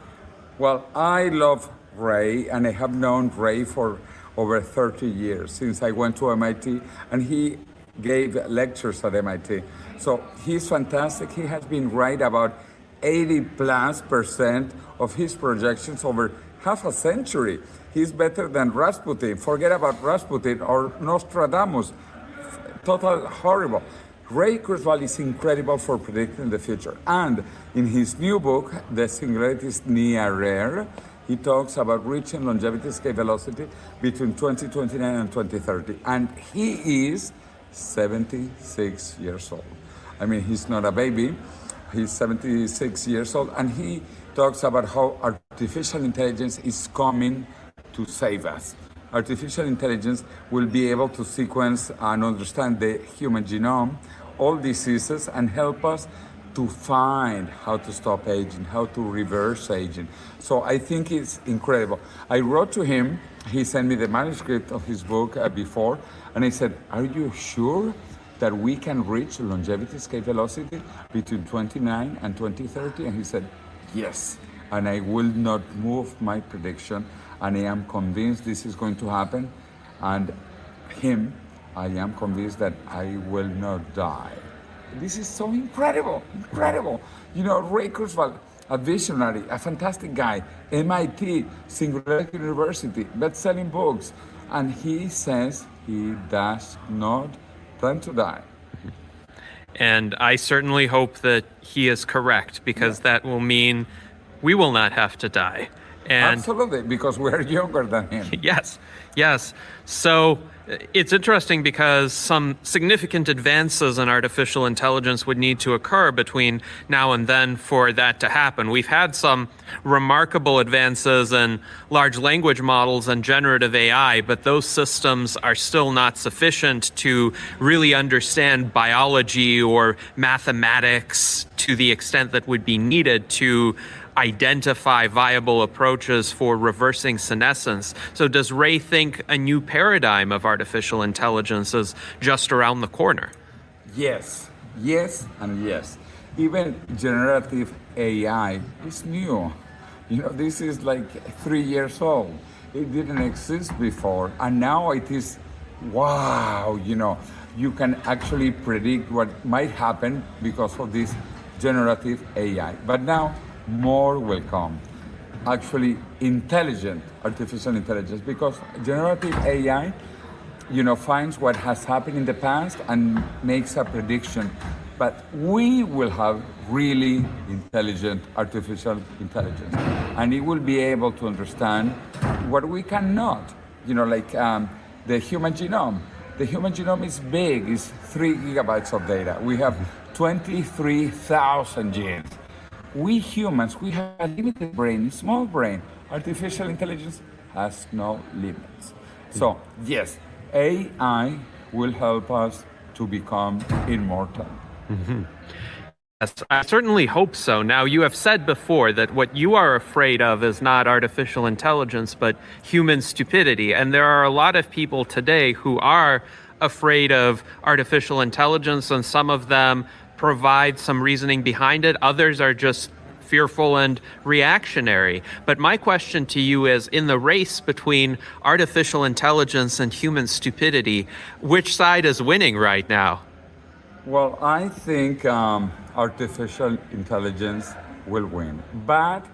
Well, I love Ray, and I have known Ray for over 30 years, since I went to MIT, and he gave lectures at MIT. So he's fantastic. He has been right about 80+% of his projections over half a century. He's better than Rasputin. Forget about Rasputin or Nostradamus. Total horrible. Ray Kurzweil is incredible for predicting the future. And in his new book, The Singularity is Nearer, he talks about reaching longevity escape velocity between 2029 and 2030. And he is 76 years old. I mean, he's not a baby. He's 76 years old. And he talks about how artificial intelligence is coming to save us. Artificial intelligence will be able to sequence and understand the human genome, all diseases, and help us to find how to stop aging, how to reverse aging. So I think it's incredible. I wrote to him, he sent me the manuscript of his book before, and I said, are you sure that we can reach longevity escape velocity between 29 and 2030? And he said, yes, and I will not move my prediction, and I am convinced this is going to happen, and I am convinced that I will not die. This is so incredible, incredible. You know, Ray Kurzweil, a visionary, a fantastic guy, MIT, Singularity University, best-selling books, and he says he does not plan to die. And I certainly hope that he is correct, because that will mean we will not have to die. And absolutely, because we're younger than him. Yes, yes. So it's interesting because some significant advances in artificial intelligence would need to occur between now and then for that to happen. We've had some remarkable advances in large language models and generative AI, but those systems are still not sufficient to really understand biology or mathematics to the extent that would be needed to identify viable approaches for reversing senescence. So does Ray think a new paradigm of artificial intelligence is just around the corner? Yes, yes, and yes. Even generative AI is new. This is like 3 years old. It didn't exist before, and now it is, wow, you can actually predict what might happen because of this generative AI. But now more will come. Actually, intelligent artificial intelligence, because generative AI, finds what has happened in the past and makes a prediction. But we will have really intelligent artificial intelligence, and it will be able to understand what we cannot. Like the human genome. The human genome is big, it's 3 gigabytes of data. We have 23,000 genes. We humans, we have a limited brain, a small brain. Artificial intelligence has no limits. So yes, AI will help us to become immortal. Mm-hmm. Yes, I certainly hope so. Now, you have said before that what you are afraid of is not artificial intelligence, but human stupidity. And there are a lot of people today who are afraid of artificial intelligence, and some of them provide some reasoning behind it. Others are just fearful and reactionary. But my question to you is, in the race between artificial intelligence and human stupidity, which side is winning right now? Well, I think artificial intelligence will win, but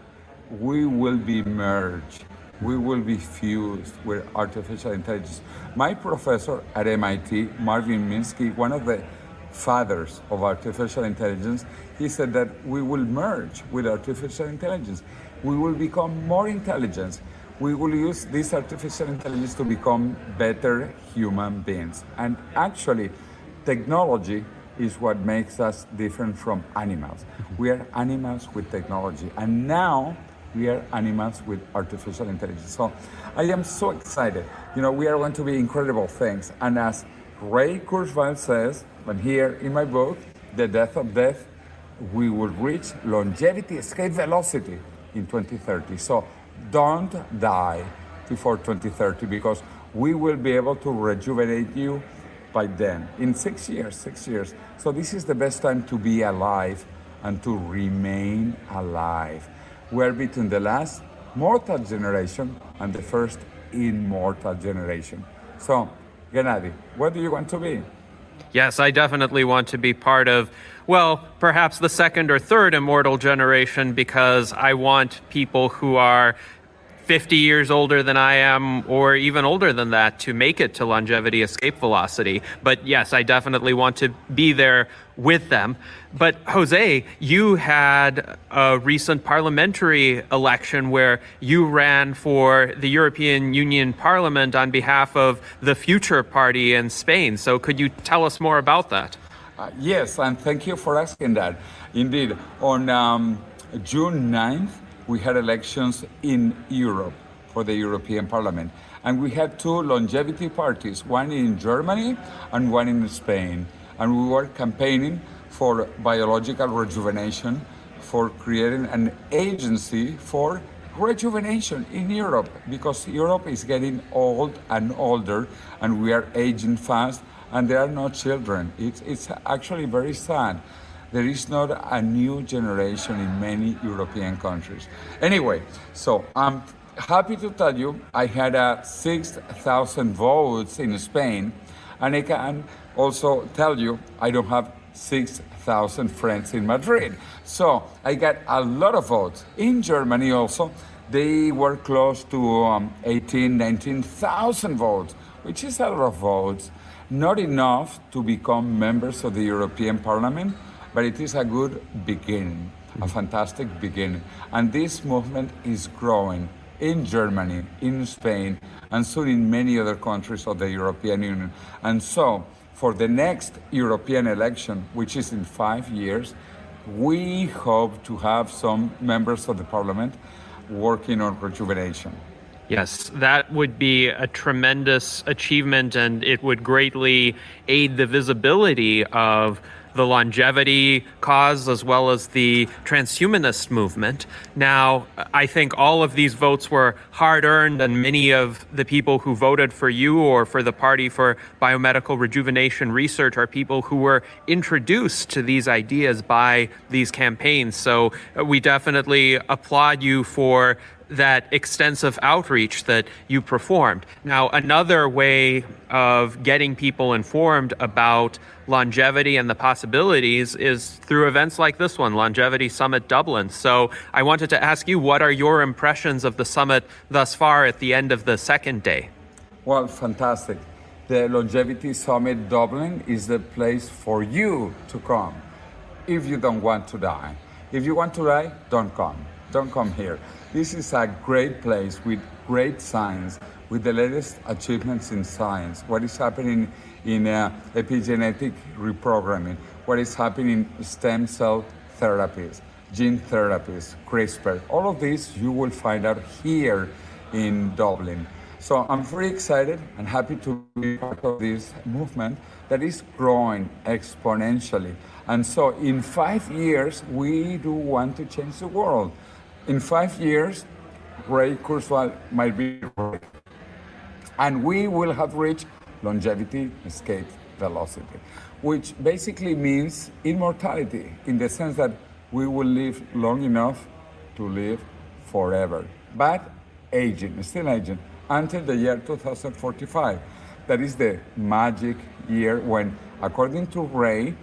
we will be merged. We will be fused with artificial intelligence. My professor at MIT, Marvin Minsky, one of the fathers of artificial intelligence, he said that we will merge with artificial intelligence. We will become more intelligent. We will use this artificial intelligence to become better human beings. And actually, technology is what makes us different from animals. We are animals with technology, and now we are animals with artificial intelligence. So I am so excited. We are going to be incredible things. And as Ray Kurzweil says, and here in my book, The Death of Death, we will reach longevity escape velocity in 2030. So don't die before 2030, because we will be able to rejuvenate you by then, in 6 years. So this is the best time to be alive and to remain alive. We're between the last mortal generation and the first immortal generation. So, Gennady, what do you want to be? Yes, I definitely want to be part of, perhaps the second or third immortal generation, because I want people who are 50 years older than I am, or even older than that, to make it to longevity escape velocity. But yes, I definitely want to be there with them. But Jose, you had a recent parliamentary election where you ran for the European Union Parliament on behalf of the Future Party in Spain. So could you tell us more about that? Yes, and thank you for asking that. Indeed, on June 9th, we had elections in Europe for the European Parliament. And we had two longevity parties, one in Germany and one in Spain. And we were campaigning for biological rejuvenation, for creating an agency for rejuvenation in Europe, because Europe is getting old and older, and we are aging fast, and there are no children. It's actually very sad. There is not a new generation in many European countries. Anyway, so I'm happy to tell you I had 6,000 votes in Spain, and I can also tell you I don't have 6,000 friends in Madrid. So I got a lot of votes. In Germany also, they were close to 19,000 votes, which is a lot of votes. Not enough to become members of the European Parliament, but it is a good beginning, a fantastic beginning. And this movement is growing in Germany, in Spain, and soon in many other countries of the European Union. And so, for the next European election, which is in 5 years, we hope to have some members of the Parliament working on rejuvenation. Yes, that would be a tremendous achievement, and it would greatly aid the visibility of the longevity cause as well as the transhumanist movement. Now, I think all of these votes were hard-earned, and many of the people who voted for you or for the Party for Biomedical Rejuvenation Research are people who were introduced to these ideas by these campaigns. So we definitely applaud you for that extensive outreach that you performed. Now, another way of getting people informed about longevity and the possibilities is through events like this one, Longevity Summit Dublin. So I wanted to ask you, what are your impressions of the summit thus far at the end of the second day? Well, fantastic. The Longevity Summit Dublin is the place for you to come if you don't want to die. If you want to die, don't come. Don't come here. This is a great place with great science, with the latest achievements in science, what is happening in epigenetic reprogramming, what is happening in stem cell therapies, gene therapies, CRISPR. All of this you will find out here in Dublin. So I'm very excited and happy to be part of this movement that is growing exponentially. And so in 5 years, we do want to change the world. In 5 years, Ray Kurzweil might be right. And we will have reached longevity escape velocity, which basically means immortality in the sense that we will live long enough to live forever. But aging, still aging, until the year 2045. That is the magic year when, according to Ray,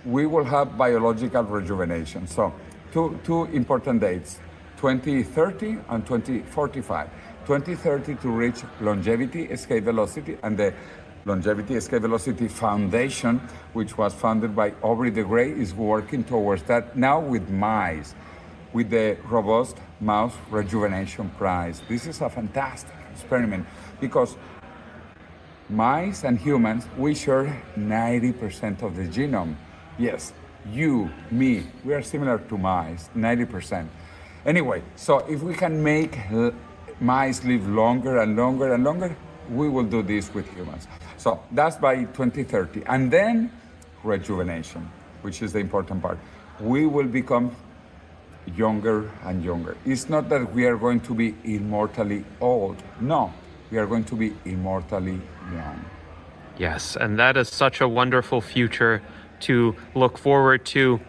we will have biological rejuvenation. So two important dates. 2030 and 2045. 2030 to reach longevity escape velocity, and the Longevity Escape Velocity Foundation, which was founded by Aubrey de Grey, is working towards that now with mice, with the Robust Mouse Rejuvenation Prize. This is a fantastic experiment because mice and humans, we share 90% of the genome. Yes, you, me, we are similar to mice, 90%. Anyway, so if we can make mice live longer and longer and longer, we will do this with humans. So that's by 2030. And then rejuvenation, which is the important part. We will become younger and younger. It's not that we are going to be immortally old. No, we are going to be immortally young. Yes, and that is such a wonderful future to look forward to.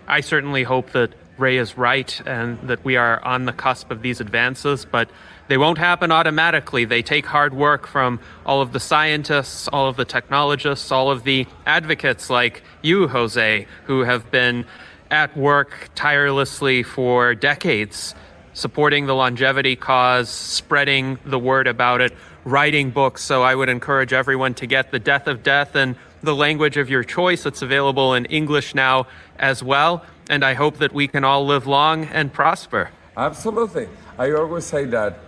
I certainly hope that Ray is right and that we are on the cusp of these advances, but they won't happen automatically. They take hard work from all of the scientists, all of the technologists, all of the advocates like you, Jose, who have been at work tirelessly for decades, supporting the longevity cause, spreading the word about it, writing books. So I would encourage everyone to get The Death of Death in the language of your choice. It's available in English now as well. And I hope that we can all live long and prosper. Absolutely. I always say that,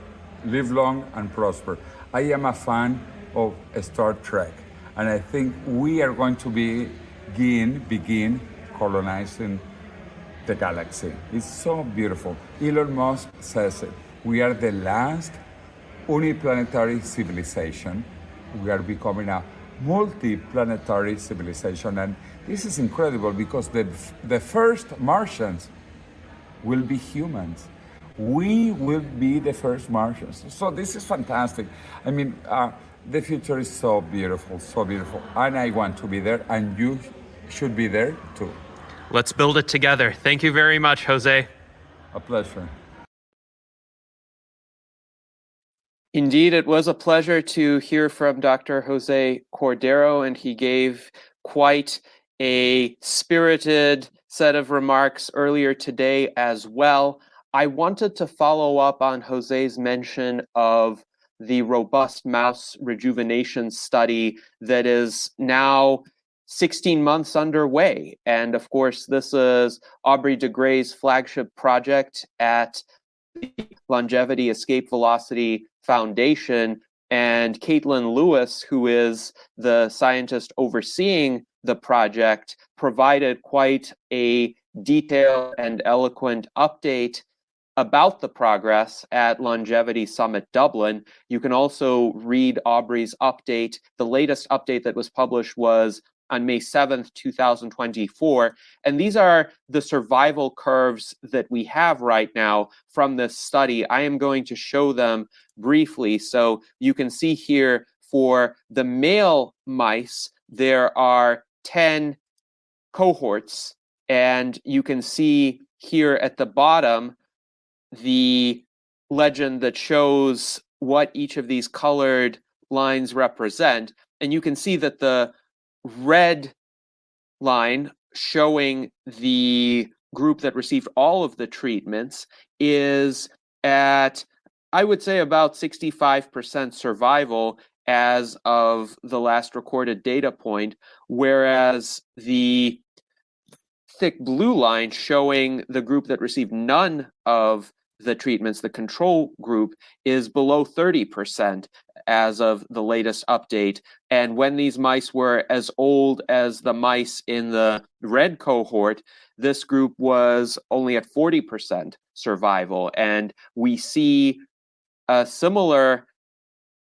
live long and prosper. I am a fan of Star Trek, and I think we are going to begin colonizing the galaxy. It's so beautiful. Elon Musk says it. We are the last uniplanetary civilization. We are becoming a multi-planetary civilization, and this is incredible because the first Martians will be humans. We will be the first Martians. So this is fantastic. I mean, the future is so beautiful, and I want to be there, and you should be there too. Let's build it together. Thank you very much, Jose. A pleasure. Indeed, it was a pleasure to hear from Dr. Jose Cordero, and he gave quite a spirited set of remarks earlier today as well. I wanted to follow up on Jose's mention of the robust mouse rejuvenation study that is now 16 months underway. And of course, this is Aubrey de Grey's flagship project at the Longevity Escape Velocity Foundation. And Caitlin Lewis, who is the scientist overseeing the project, provided quite a detailed and eloquent update about the progress at Longevity Summit Dublin. You can also read Aubrey's update. The latest update that was published was on May 7th, 2024. And these are the survival curves that we have right now from this study. I am going to show them briefly. So you can see here for the male mice, there are 10 cohorts, and you can see here at the bottom the legend that shows what each of these colored lines represent. And you can see that the red line showing the group that received all of the treatments is at, I would say, about 65% survival as of the last recorded data point, whereas the thick blue line showing the group that received none of the treatments, the control group, is below 30% as of the latest update. And when these mice were as old as the mice in the red cohort, this group was only at 40% survival. And we see a similar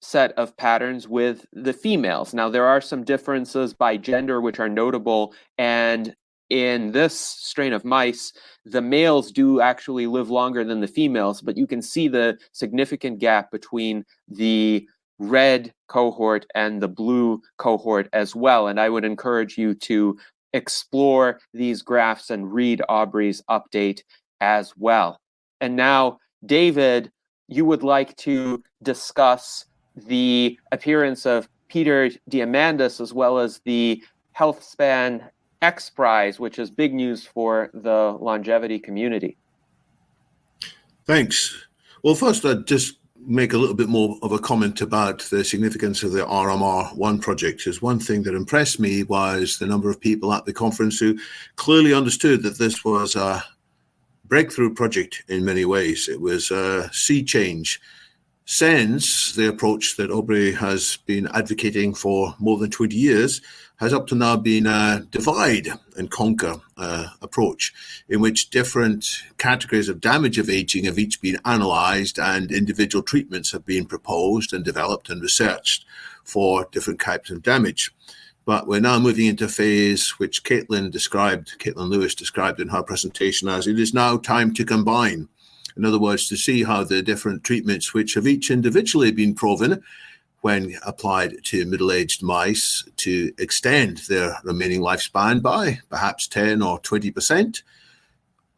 set of patterns with the females. Now, there are some differences by gender which are notable, and in this strain of mice, the males do actually live longer than the females, but you can see the significant gap between the red cohort and the blue cohort as well. And I would encourage you to explore these graphs and read Aubrey's update as well. And now, David, you would like to discuss the appearance of Peter Diamandis as well as the HealthSpan X Prize, which is big news for the longevity community. Thanks. Well, first, I'd just make a little bit more of a comment about the significance of the RMR1 project. Because one thing that impressed me was the number of people at the conference who clearly understood that this was a breakthrough project in many ways. It was a sea change. Since the approach that Aubrey has been advocating for more than 20 years has up to now been a divide and conquer approach in which different categories of damage of aging have each been analysed and individual treatments have been proposed and developed and researched for different types of damage. But we're now moving into a phase which Caitlin Lewis described in her presentation as it is now time to combine. In other words, to see how the different treatments which have each individually been proven when applied to middle-aged mice to extend their remaining lifespan by perhaps 10 or 20%,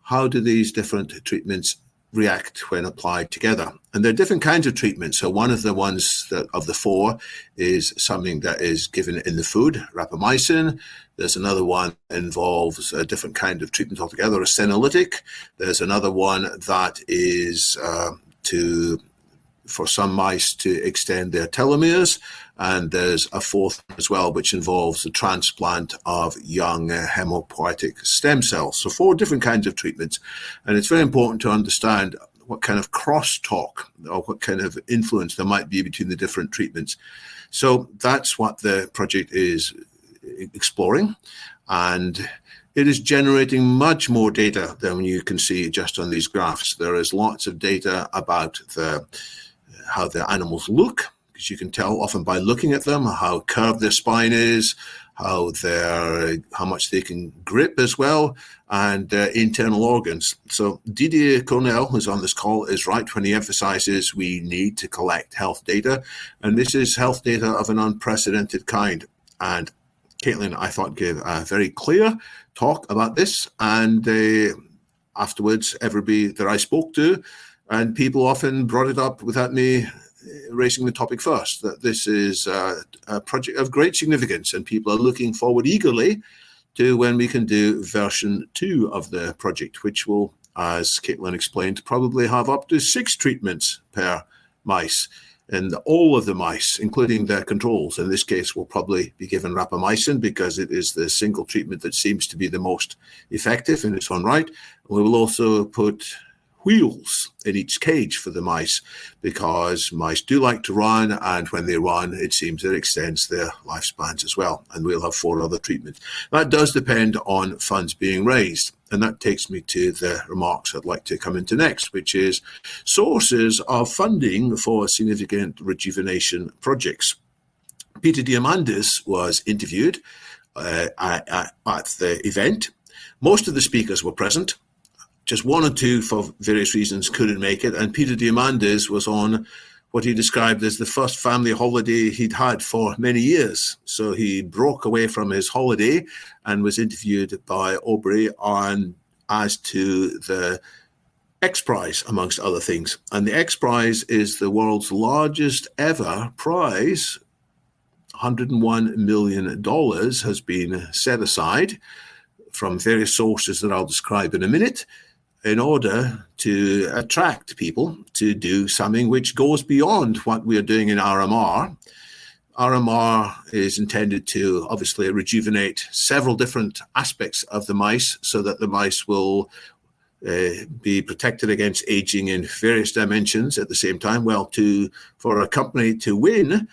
how do these different treatments react when applied together? And there are different kinds of treatments. So one of the ones that of the four is something that is given in the food, rapamycin. There's another one that involves a different kind of treatment altogether, a senolytic. There's another one that is for some mice to extend their telomeres. And there's a fourth as well, which involves the transplant of young hematopoietic stem cells. So 4 different kinds of treatments. And it's very important to understand what kind of crosstalk or what kind of influence there might be between the different treatments. So that's what the project is exploring. And it is generating much more data than you can see just on these graphs. There is lots of data about how the animals look, because you can tell often by looking at them how curved their spine is, how much they can grip as well, and internal organs. So Didier Cornell, who's on this call, is right when he emphasizes we need to collect health data, and this is health data of an unprecedented kind. And Caitlin, I thought, gave a very clear talk about this, and afterwards, everybody that I spoke to, and people often brought it up without me raising the topic first, that this is a project of great significance, and people are looking forward eagerly to when we can do version 2 of the project, which will, as Caitlin explained, probably have up to 6 treatments per mice. And all of the mice, including the controls, in this case, will probably be given rapamycin because it is the single treatment that seems to be the most effective in its own right. We will also put wheels in each cage for the mice because mice do like to run, and when they run, it seems it extends their lifespans as well. And we'll have 4 other treatments. That does depend on funds being raised. And that takes me to the remarks I'd like to come into next, which is sources of funding for significant rejuvenation projects. Peter Diamandis was interviewed, at the event. Most of the speakers were present. Just one or two, for various reasons, couldn't make it. And Peter Diamandis was on what he described as the first family holiday he'd had for many years. So he broke away from his holiday and was interviewed by Aubrey on as to the X Prize, amongst other things. And the X Prize is the world's largest ever prize. $101 million has been set aside from various sources that I'll describe in a minute, in order to attract people to do something which goes beyond what we are doing in RMR. RMR is intended to obviously rejuvenate several different aspects of the mice so that the mice will be protected against aging in various dimensions at the same time. Well, for a company to win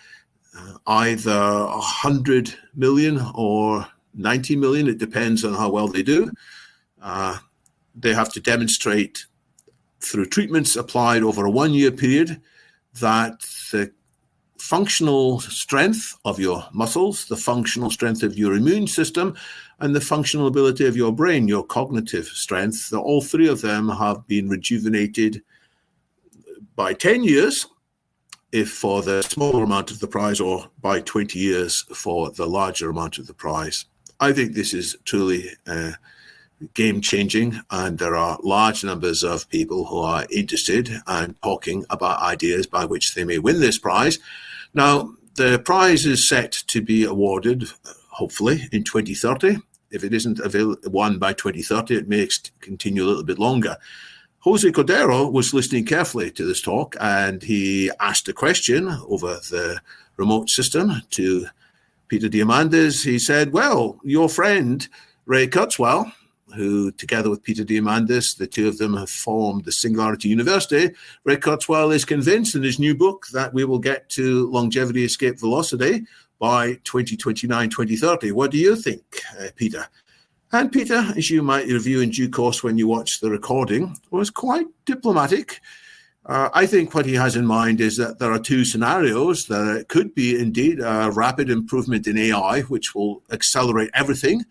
either 100 million or 90 million, it depends on how well they do, they have to demonstrate through treatments applied over a 1-year period that the functional strength of your muscles, the functional strength of your immune system, and the functional ability of your brain, your cognitive strength, that all three of them have been rejuvenated by 10 years if for the smaller amount of the prize, or by 20 years for the larger amount of the prize. I think this is truly game-changing, and there are large numbers of people who are interested and talking about ideas by which they may win this prize. Now, the prize is set to be awarded, hopefully, in 2030. If it isn't won by 2030, it may continue a little bit longer. Jose Cordero was listening carefully to this talk, and he asked a question over the remote system to Peter Diamandis. He said, well, your friend, Ray Kurzweil, who together with Peter Diamandis, the two of them have formed the Singularity University. Ray Kurzweil is convinced in his new book that we will get to longevity escape velocity by 2029, 2030. What do you think, Peter? And Peter, as you might review in due course when you watch the recording, was quite diplomatic. I think what he has in mind is that there are two scenarios. That it could be indeed a rapid improvement in AI, which will accelerate everything.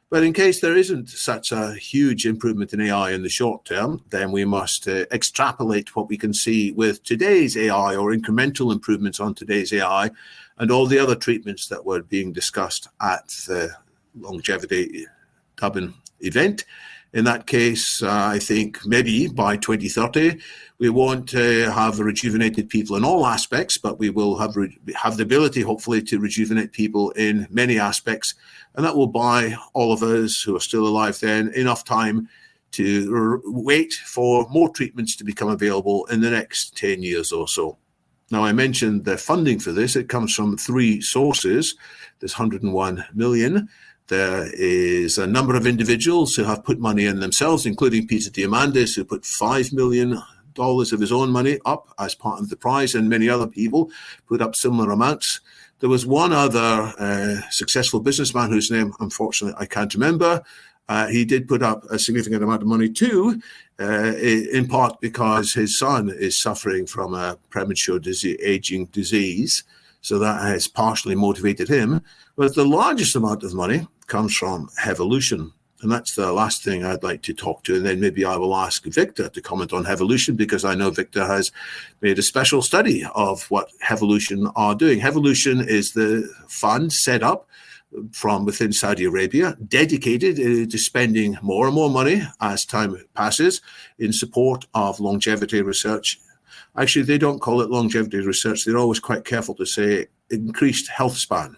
But in case there isn't such a huge improvement in AI in the short term, then we must extrapolate what we can see with today's AI, or incremental improvements on today's AI, and all the other treatments that were being discussed at the Longevity Dublin event. In that case, I think maybe by 2030, we won't have rejuvenated people in all aspects, but we will have the ability, hopefully, to rejuvenate people in many aspects. And that will buy all of us who are still alive then enough time to wait for more treatments to become available in the next 10 years or so. Now, I mentioned the funding for this. It comes from three sources. There's 101 million. There is a number of individuals who have put money in themselves, including Peter Diamandis, who put $5 million of his own money up as part of the prize, and many other people put up similar amounts. There was one other successful businessman whose name, unfortunately, I can't remember. He did put up a significant amount of money too, in part because his son is suffering from a premature aging disease. So that has partially motivated him. But the largest amount of money comes from Hevolution. And that's the last thing I'd like to talk to. And then maybe I will ask Victor to comment on Hevolution, because I know Victor has made a special study of what Hevolution are doing. Hevolution is the fund set up from within Saudi Arabia, dedicated to spending more and more money as time passes in support of longevity research. Actually, they don't call it longevity research. They're always quite careful to say increased health span,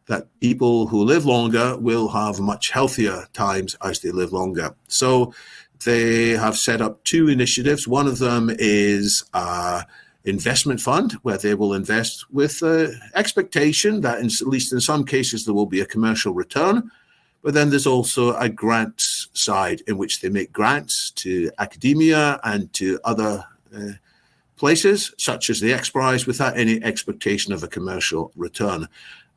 that people who live longer will have much healthier times as they live longer. So they have set up two initiatives. One of them is an investment fund where they will invest with the expectation that at least in some cases there will be a commercial return. But then there's also a grants side in which they make grants to academia and to other places, such as the X Prize, without any expectation of a commercial return.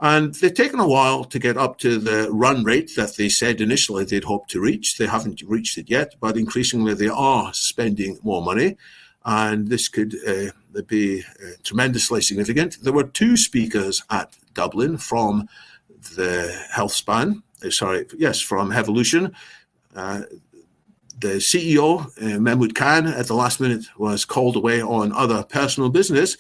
And they've taken a while to get up to the run rate that they said initially they'd hoped to reach. They haven't reached it yet, but increasingly they are spending more money. And this could be tremendously significant. There were two speakers at Dublin from the health span. From Hevolution. The CEO, Mahmoud Khan, at the last minute was called away on other personal business,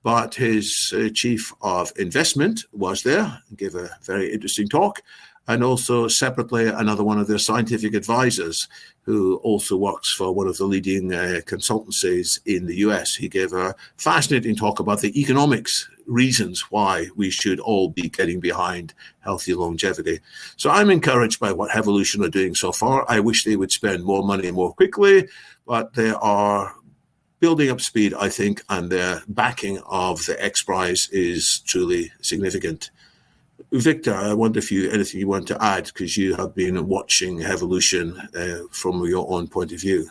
but his chief of investment was there and gave a very interesting talk. And also separately, another one of their scientific advisors who also works for one of the leading consultancies in the US. He gave a fascinating talk about the economics reasons why we should all be getting behind healthy longevity. So I'm encouraged by what Hevolution are doing so far. I wish they would spend more money more quickly, but they are building up speed, I think, and their backing of the X Prize is truly significant. Victor, I wonder if anything you want to add, because you have been watching Hevolution from your own point of view.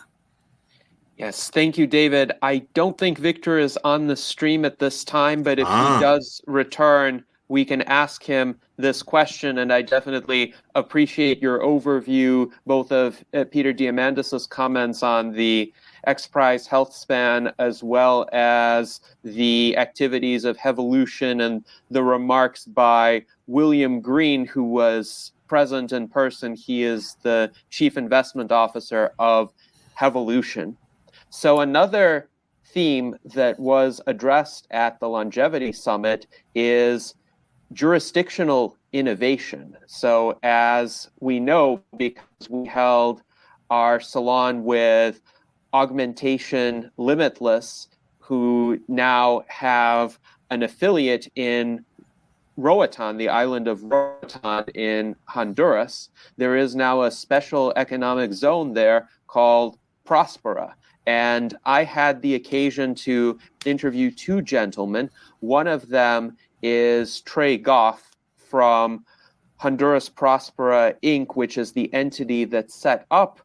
Yes, thank you, David. I don't think Victor is on the stream at this time, but if he does return, we can ask him this question, and I definitely appreciate your overview, both of Peter Diamandis' comments on the X Prize health span, as well as the activities of Hevolution and the remarks by William Green, who was present in person. He is the chief investment officer of Hevolution. So another theme that was addressed at the Longevity Summit is jurisdictional innovation. So as we know, because we held our salon with Augmentation Limitless, who now have an affiliate in Roatan, the island of Roatan in Honduras, there is now a special economic zone there called Prospera. And I had the occasion to interview two gentlemen. One of them is Trey Goff from Honduras Prospera Inc., which is the entity that set up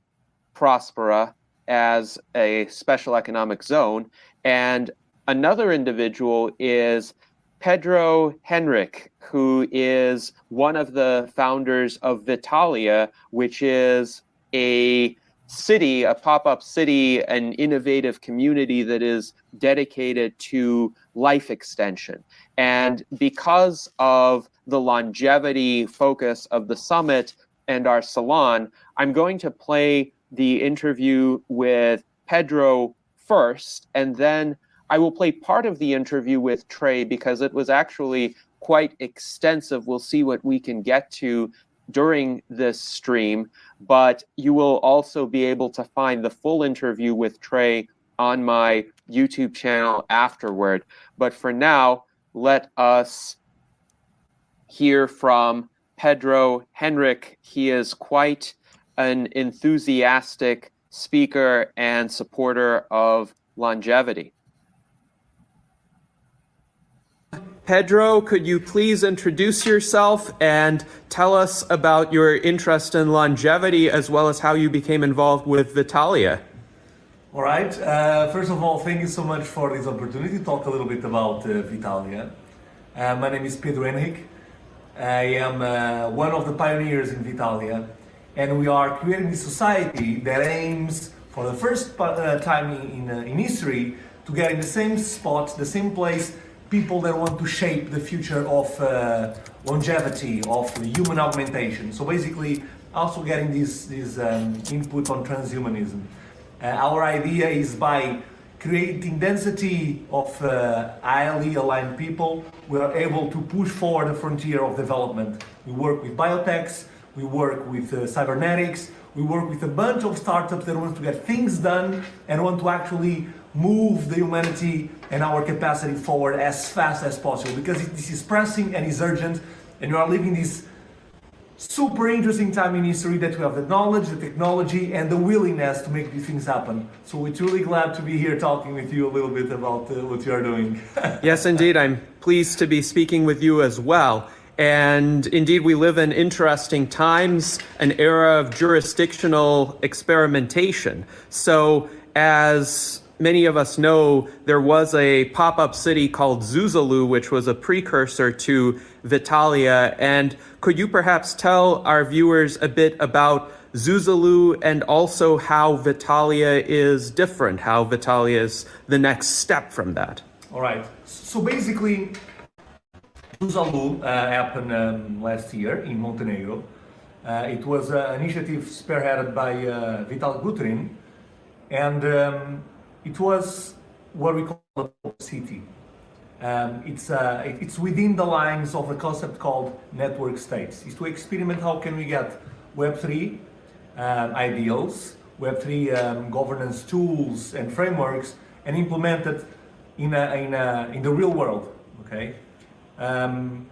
Prospera as a special economic zone. And another individual is Pedro Henrique, who is one of the founders of Vitalia, which is a city, a pop-up city, an innovative community that is dedicated to life extension. And because of the longevity focus of the summit and our salon, I'm going to play the interview with Pedro first, and then I will play part of the interview with Trey because it was actually quite extensive. We'll see what we can get to during this stream, but you will also be able to find the full interview with Trey on my YouTube channel afterward. But for now, let us hear from Pedro Henrique. He is quite an enthusiastic speaker and supporter of longevity. Pedro, could you please introduce yourself and tell us about your interest in longevity as well as how you became involved with Vitalia? All right. First of all, thank you so much for this opportunity to talk a little bit about Vitalia. My name is Pedro Henrique. I am one of the pioneers in Vitalia, and we are creating a society that aims for the first time in history to get in the same spot, the same place, people that want to shape the future of longevity, of human augmentation. So basically, also getting this input on transhumanism. Our idea is by creating density of highly aligned people, we are able to push forward the frontier of development. We work with biotechs, we work with cybernetics, we work with a bunch of startups that want to get things done and want to actually move the humanity and our capacity forward as fast as possible, because this is pressing and is urgent, and we are living this super interesting time in history that we have the knowledge, the technology, and the willingness to make these things happen. So we're truly glad to be here talking with you a little bit about what you are doing. Yes, indeed. I'm pleased to be speaking with you as well. And indeed, we live in interesting times, an era of jurisdictional experimentation. So as many of us know, there was a pop-up city called Zuzalu, which was a precursor to Vitalia. And could you perhaps tell our viewers a bit about Zuzalu and also how Vitalia is different, how Vitalia is the next step from that? All right. So basically, Tuvalu happened last year in Montenegro. It was an initiative spearheaded by Vital Buterin, and it was what we call a pop city. It's within the lines of a concept called network states. It's to experiment how can we get Web3 ideals, Web3 governance tools and frameworks, and implement it in the real world. Okay, and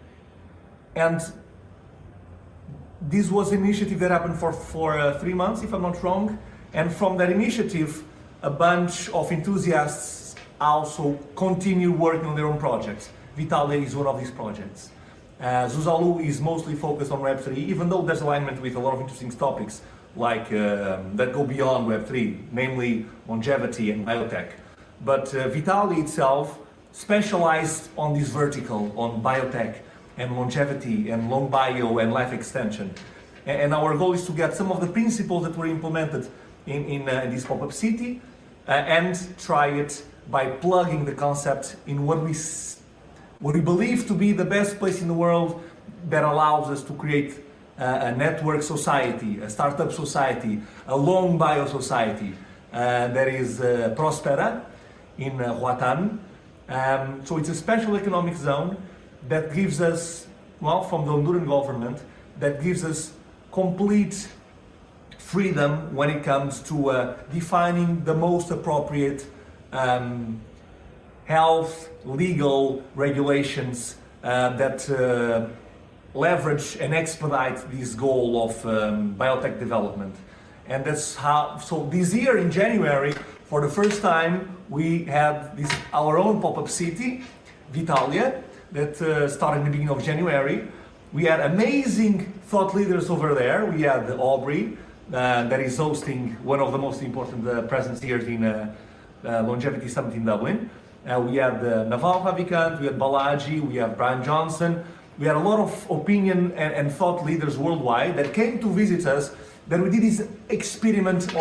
this was an initiative that happened for 3 months, if I'm not wrong. And from that initiative, a bunch of enthusiasts also continue working on their own projects. Vitalia is one of these projects. Tuvalu is mostly focused on Web3, even though there's alignment with a lot of interesting topics like that go beyond Web3, namely longevity and biotech. But Vitalia itself specialized on this vertical, on biotech and longevity and long bio and life extension. And our goal is to get some of the principles that were implemented in this pop-up city and try it by plugging the concept in what we believe to be the best place in the world that allows us to create a network society, a startup society, a long bio society that is Prospera in Roatan. So it's a special economic zone that gives us, well, from the Honduran government, that gives us complete freedom when it comes to defining the most appropriate health, legal regulations that leverage and expedite this goal of biotech development. And that's how, so this year in January, for the first time, we had our own pop-up city, Vitalia, that started in the beginning of January. We had amazing thought leaders over there. We had Aubrey, that is hosting one of the most important presence here in Longevity Summit in Dublin. We had Naval Ravikant, we had Balaji, we have Brian Johnson. We had a lot of opinion and thought leaders worldwide that came to visit us, that we did this experiment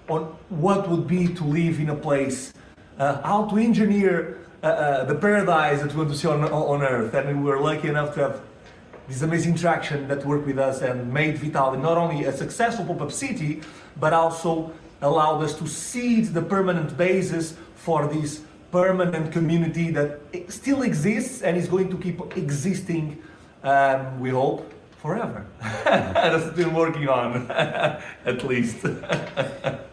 on what would be to live in a place, how to engineer the paradise that we want to see on Earth. And we were lucky enough to have this amazing traction that worked with us and made Vitalia not only a successful pop-up city, but also allowed us to seed the permanent basis for this permanent community that still exists and is going to keep existing, we hope, forever. That's what we're working on, at least.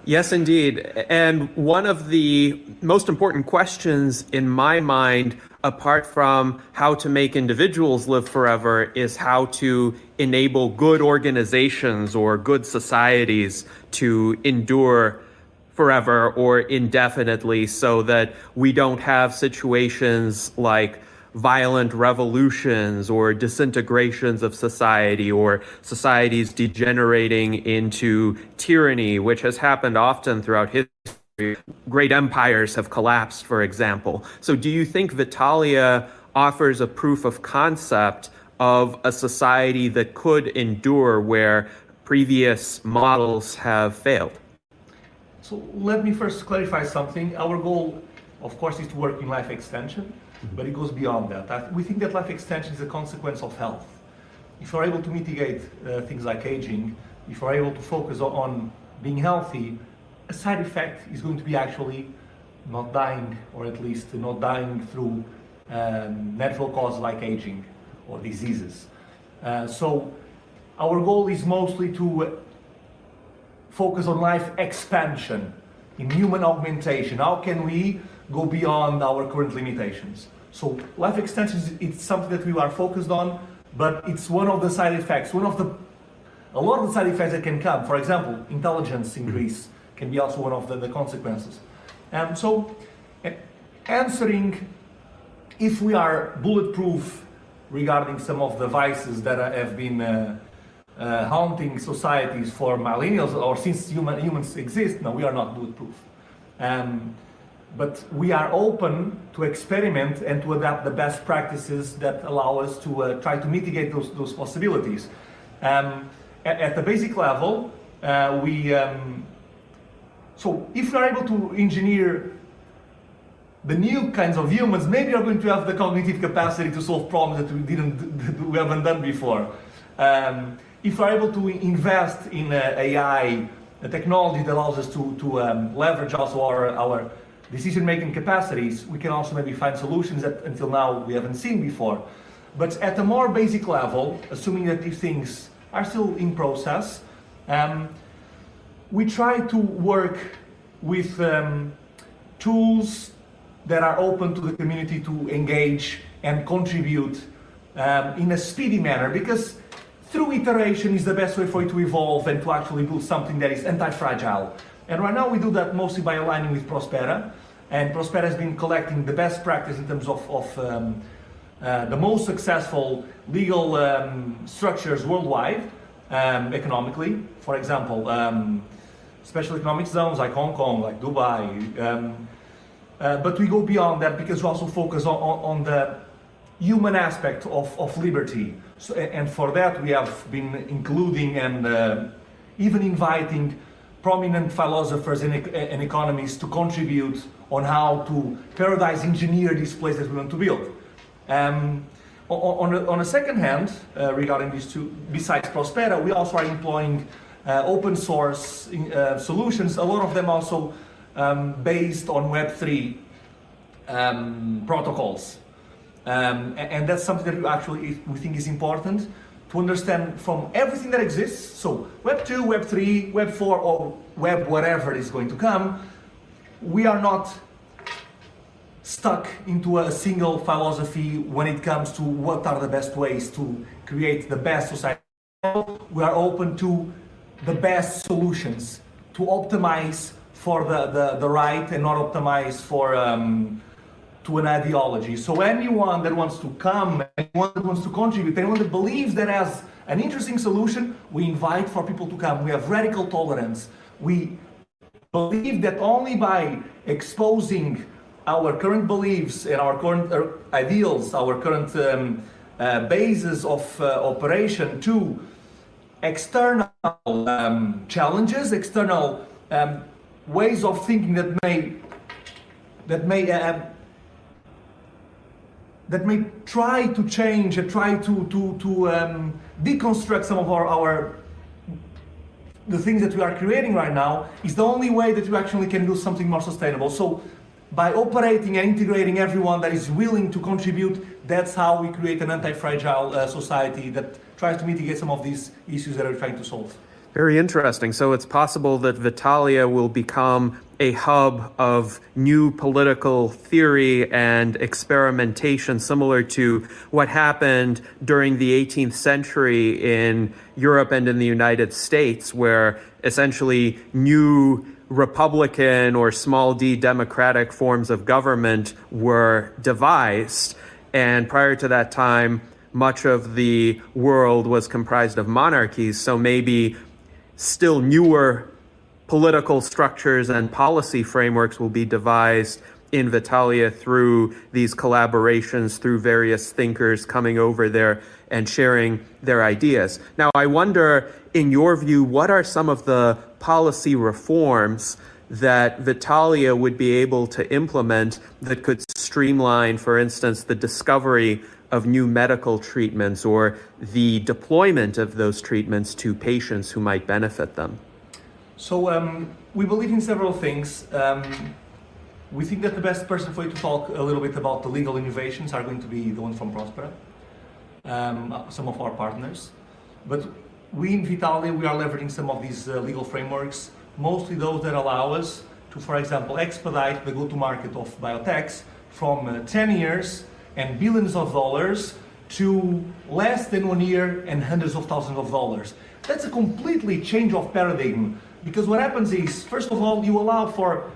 Yes, indeed. And one of the most important questions in my mind, apart from how to make individuals live forever, is how to enable good organizations or good societies to endure forever or indefinitely, so that we don't have situations like violent revolutions or disintegrations of society, or societies degenerating into tyranny, which has happened often throughout history. Great empires have collapsed, for example. So do you think Vitalia offers a proof of concept of a society that could endure where previous models have failed? So let me first clarify something. Our goal, of course, is to work in life extension, but it goes beyond that. We think that life extension is a consequence of health. If you're able to mitigate things like aging, if you're able to focus on being healthy, a side effect is going to be actually not dying, or at least not dying through natural causes like aging or diseases. So our goal is mostly to focus on life expansion, in human augmentation. How can we go beyond our current limitations? So life extension is something that we are focused on, but it's one of the side effects, a lot of the side effects that can come. For example, intelligence increase can be also one of the consequences. And so answering if we are bulletproof regarding some of the vices that have been haunting societies for millennia or since humans exist. No, we are not bulletproof. But we are open to experiment and to adapt the best practices that allow us to try to mitigate those possibilities. At the basic level, so if we are able to engineer the new kinds of humans maybe are going to have the cognitive capacity to solve problems that we haven't done before. If we're able to invest in AI, a technology that allows us to leverage also our decision-making capacities, we can also maybe find solutions that until now we haven't seen before. But at a more basic level, assuming that these things are still in process, we try to work with tools that are open to the community to engage and contribute in a speedy manner, because through iteration is the best way for it to evolve and to actually build something that is anti-fragile. And right now we do that mostly by aligning with Prospera, and Prospera has been collecting the best practice in terms of the most successful legal structures worldwide, economically. For example, special economic zones like Hong Kong, like Dubai. But we go beyond that because we also focus on the human aspect of liberty. So, and for that we have been including and even inviting prominent philosophers and economists to contribute on how to paradise engineer this place that we want to build. On a second hand, regarding these two, besides Prospera, we also are employing open source solutions, a lot of them also based on Web3 protocols. And that's something that we think is important to understand from everything that exists. So Web 2, Web 3, Web 4, or Web whatever is going to come, we are not stuck into a single philosophy when it comes to what are the best ways to create the best society. We are open to the best solutions to optimize for the right and not optimize for to an ideology. So anyone that wants to come, anyone that wants to contribute, anyone that believes that has an interesting solution, we invite for people to come. We have radical tolerance. We believe that only by exposing our current beliefs and our current ideals, our current basis of operation to external challenges, external ways of thinking that may try to change and try to deconstruct some of the things that we are creating right now, is the only way that we actually can do something more sustainable. So by operating and integrating everyone that is willing to contribute, that's how we create an anti-fragile society that tries to mitigate some of these issues that we're trying to solve. Very interesting. So it's possible that Vitalia will become a hub of new political theory and experimentation, similar to what happened during the 18th century in Europe and in the United States, where essentially new Republican or small d democratic forms of government were devised. And prior to that time, much of the world was comprised of monarchies. So maybe still newer political structures and policy frameworks will be devised in Vitalia through these collaborations, through various thinkers coming over there and sharing their ideas. Now, I wonder, in your view, what are some of the policy reforms that Vitalia would be able to implement that could streamline, for instance, the discovery of new medical treatments or the deployment of those treatments to patients who might benefit them? So we believe in several things. We think that the best person for you to talk a little bit about the legal innovations are going to be the ones from Prospera, some of our partners. But we in Vitalia, we are leveraging some of these legal frameworks, mostly those that allow us to, for example, expedite the go-to-market of biotechs from 10 years and billions of dollars to less than 1 year and hundreds of thousands of dollars. That's a completely change of paradigm, because what happens is, first of all, you allow for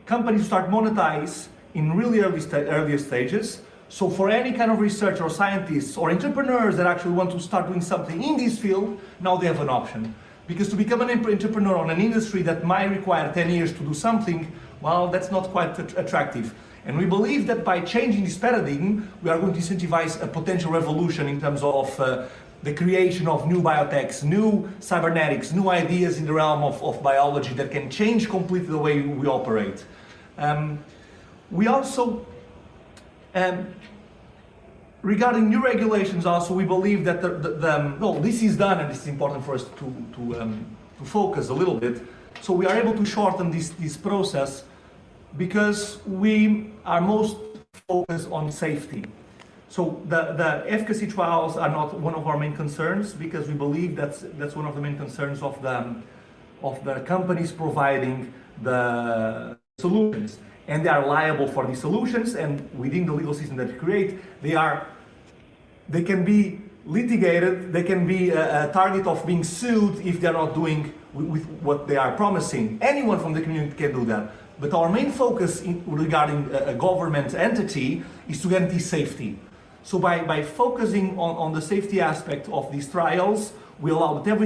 companies to start monetize in really earlier stages. So for any kind of researcher or scientists or entrepreneurs that actually want to start doing something in this field, now they have an option. Because to become an entrepreneur on an industry that might require 10 years to do something, well, that's not quite attractive. And we believe that by changing this paradigm, we are going to incentivize a potential revolution in terms of the creation of new biotechs, new cybernetics, new ideas in the realm of biology that can change completely the way we operate. We also, regarding new regulations, also we believe that this is done, and it's important for us to focus a little bit. So we are able to shorten this process because we are most focused on safety. So the efficacy trials are not one of our main concerns, because we believe that's one of the main concerns of the companies providing the solutions, and they are liable for these solutions. And within the legal system that we create, they can be litigated, they can be a target of being sued if they're not doing with what they are promising. Anyone from the community can do that. But our main focus regarding a government entity is to guarantee safety. So by focusing on the safety aspect of these trials, we allow that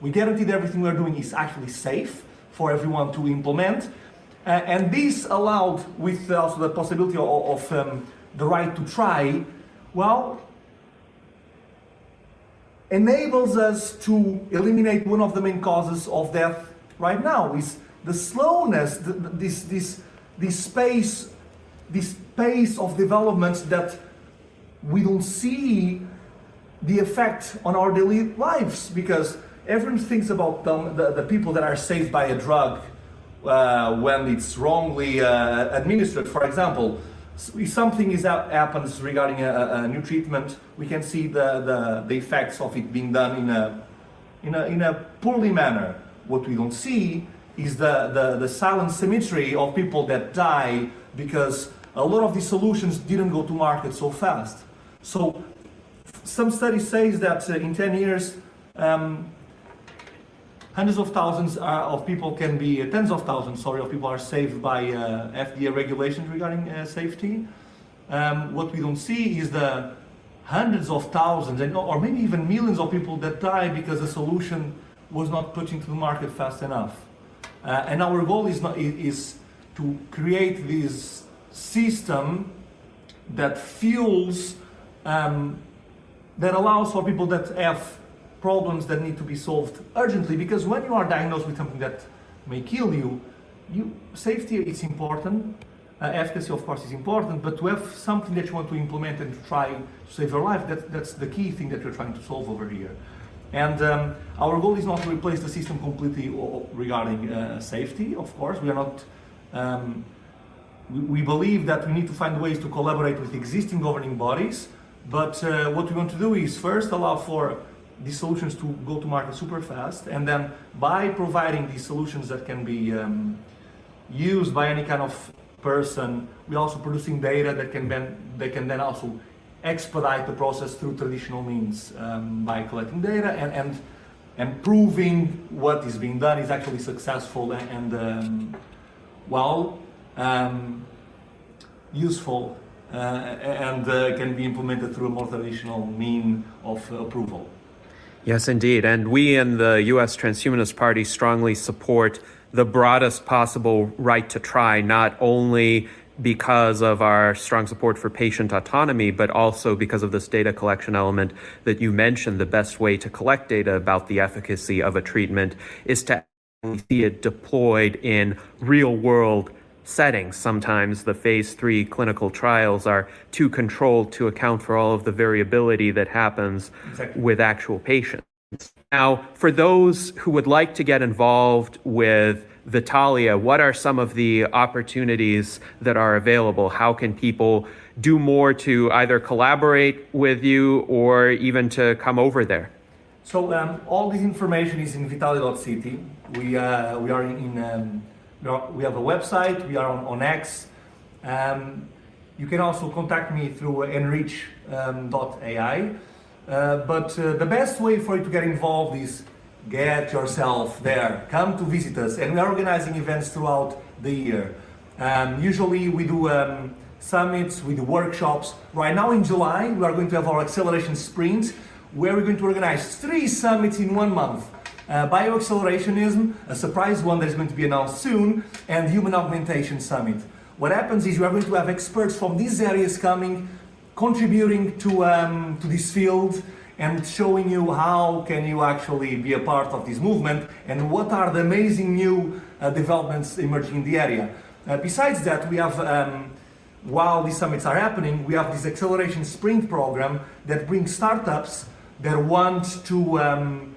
we guarantee that everything we're doing is actually safe for everyone to implement. And this allowed, with also the possibility of the right to try, enables us to eliminate one of the main causes of death right now, is the slowness, this pace of development that we don't see the effect on our daily lives, because everyone thinks about the people that are saved by a drug when it's wrongly administered. For example, if something happens regarding a new treatment, we can see the effects of it being done in a poorly manner. What we don't see is the silent symmetry of people that die because a lot of these solutions didn't go to market so fast. So some studies say that in 10 years, hundreds of thousands of people can be, tens of thousands, of people are saved by FDA regulations regarding safety. What we don't see is the hundreds of thousands, or maybe even millions of people that die because the solution was not put into the market fast enough. And our goal is to create this system that fuels, that allows for people that have problems that need to be solved urgently. Because when you are diagnosed with something that may kill you, safety is important, efficacy of course is important, but to have something that you want to implement and to try to save your life, that's the key thing that we're trying to solve over here. And our goal is not to replace the system completely regarding safety, of course. We are not, we believe that we need to find ways to collaborate with existing governing bodies, but what we want to do is first allow for these solutions to go to market super fast, and then by providing these solutions that can be used by any kind of person, we're also producing data that can then also expedite the process through traditional means, by collecting data and proving what is being done is actually successful and useful, and can be implemented through a more traditional mean of approval. Yes, indeed. And we in the U.S. Transhumanist Party strongly support the broadest possible right to try, not only because of our strong support for patient autonomy, but also because of this data collection element that you mentioned. The best way to collect data about the efficacy of a treatment is to see it deployed in real-world settings. Sometimes the phase 3 clinical trials are too controlled to account for all of the variability that happens with actual patients. Now, for those who would like to get involved with Vitalia, what are some of the opportunities that are available? How can people do more to either collaborate with you or even to come over there? So all this information is in vitalia.city. We are we have a website. We are on X. You can also contact me through enrich.ai. But the best way for you to get involved is get yourself there. Come to visit us. And we are organizing events throughout the year. Usually we do summits, we do workshops. Right now in July, we are going to have our acceleration sprint, where we're going to organize 3 summits in 1 month. Bioaccelerationism, a surprise one that is going to be announced soon, and Human Augmentation Summit. What happens is we are going to have experts from these areas coming, contributing to this field and showing you how can you actually be a part of this movement and what are the amazing new developments emerging in the area. Besides that, we have, while these summits are happening, we have this acceleration sprint program that brings startups that want to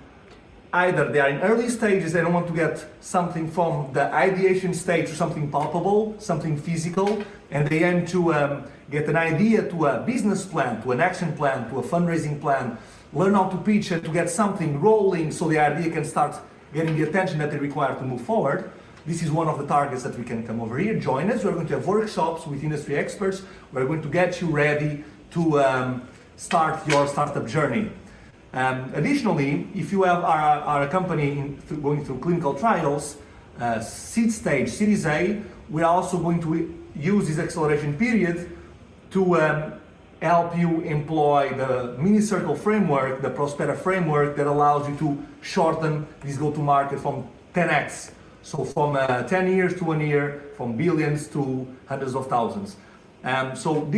either they are in early stages, they don't want to get something from the ideation stage to something palpable, something physical, and they aim to get an idea to a business plan, to an action plan, to a fundraising plan, learn how to pitch and to get something rolling so the idea can start getting the attention that they require to move forward. This is one of the targets that we can come over here, join us. We're going to have workshops with industry experts. We're going to get you ready to start your startup journey. Additionally, if you are a company going through clinical trials, seed stage, Series A, we're also going to use this acceleration period to help you employ the mini circle framework, the Prospera framework that allows you to shorten this go-to-market from 10x. So from 10 years to 1 year, from billions to hundreds of thousands. So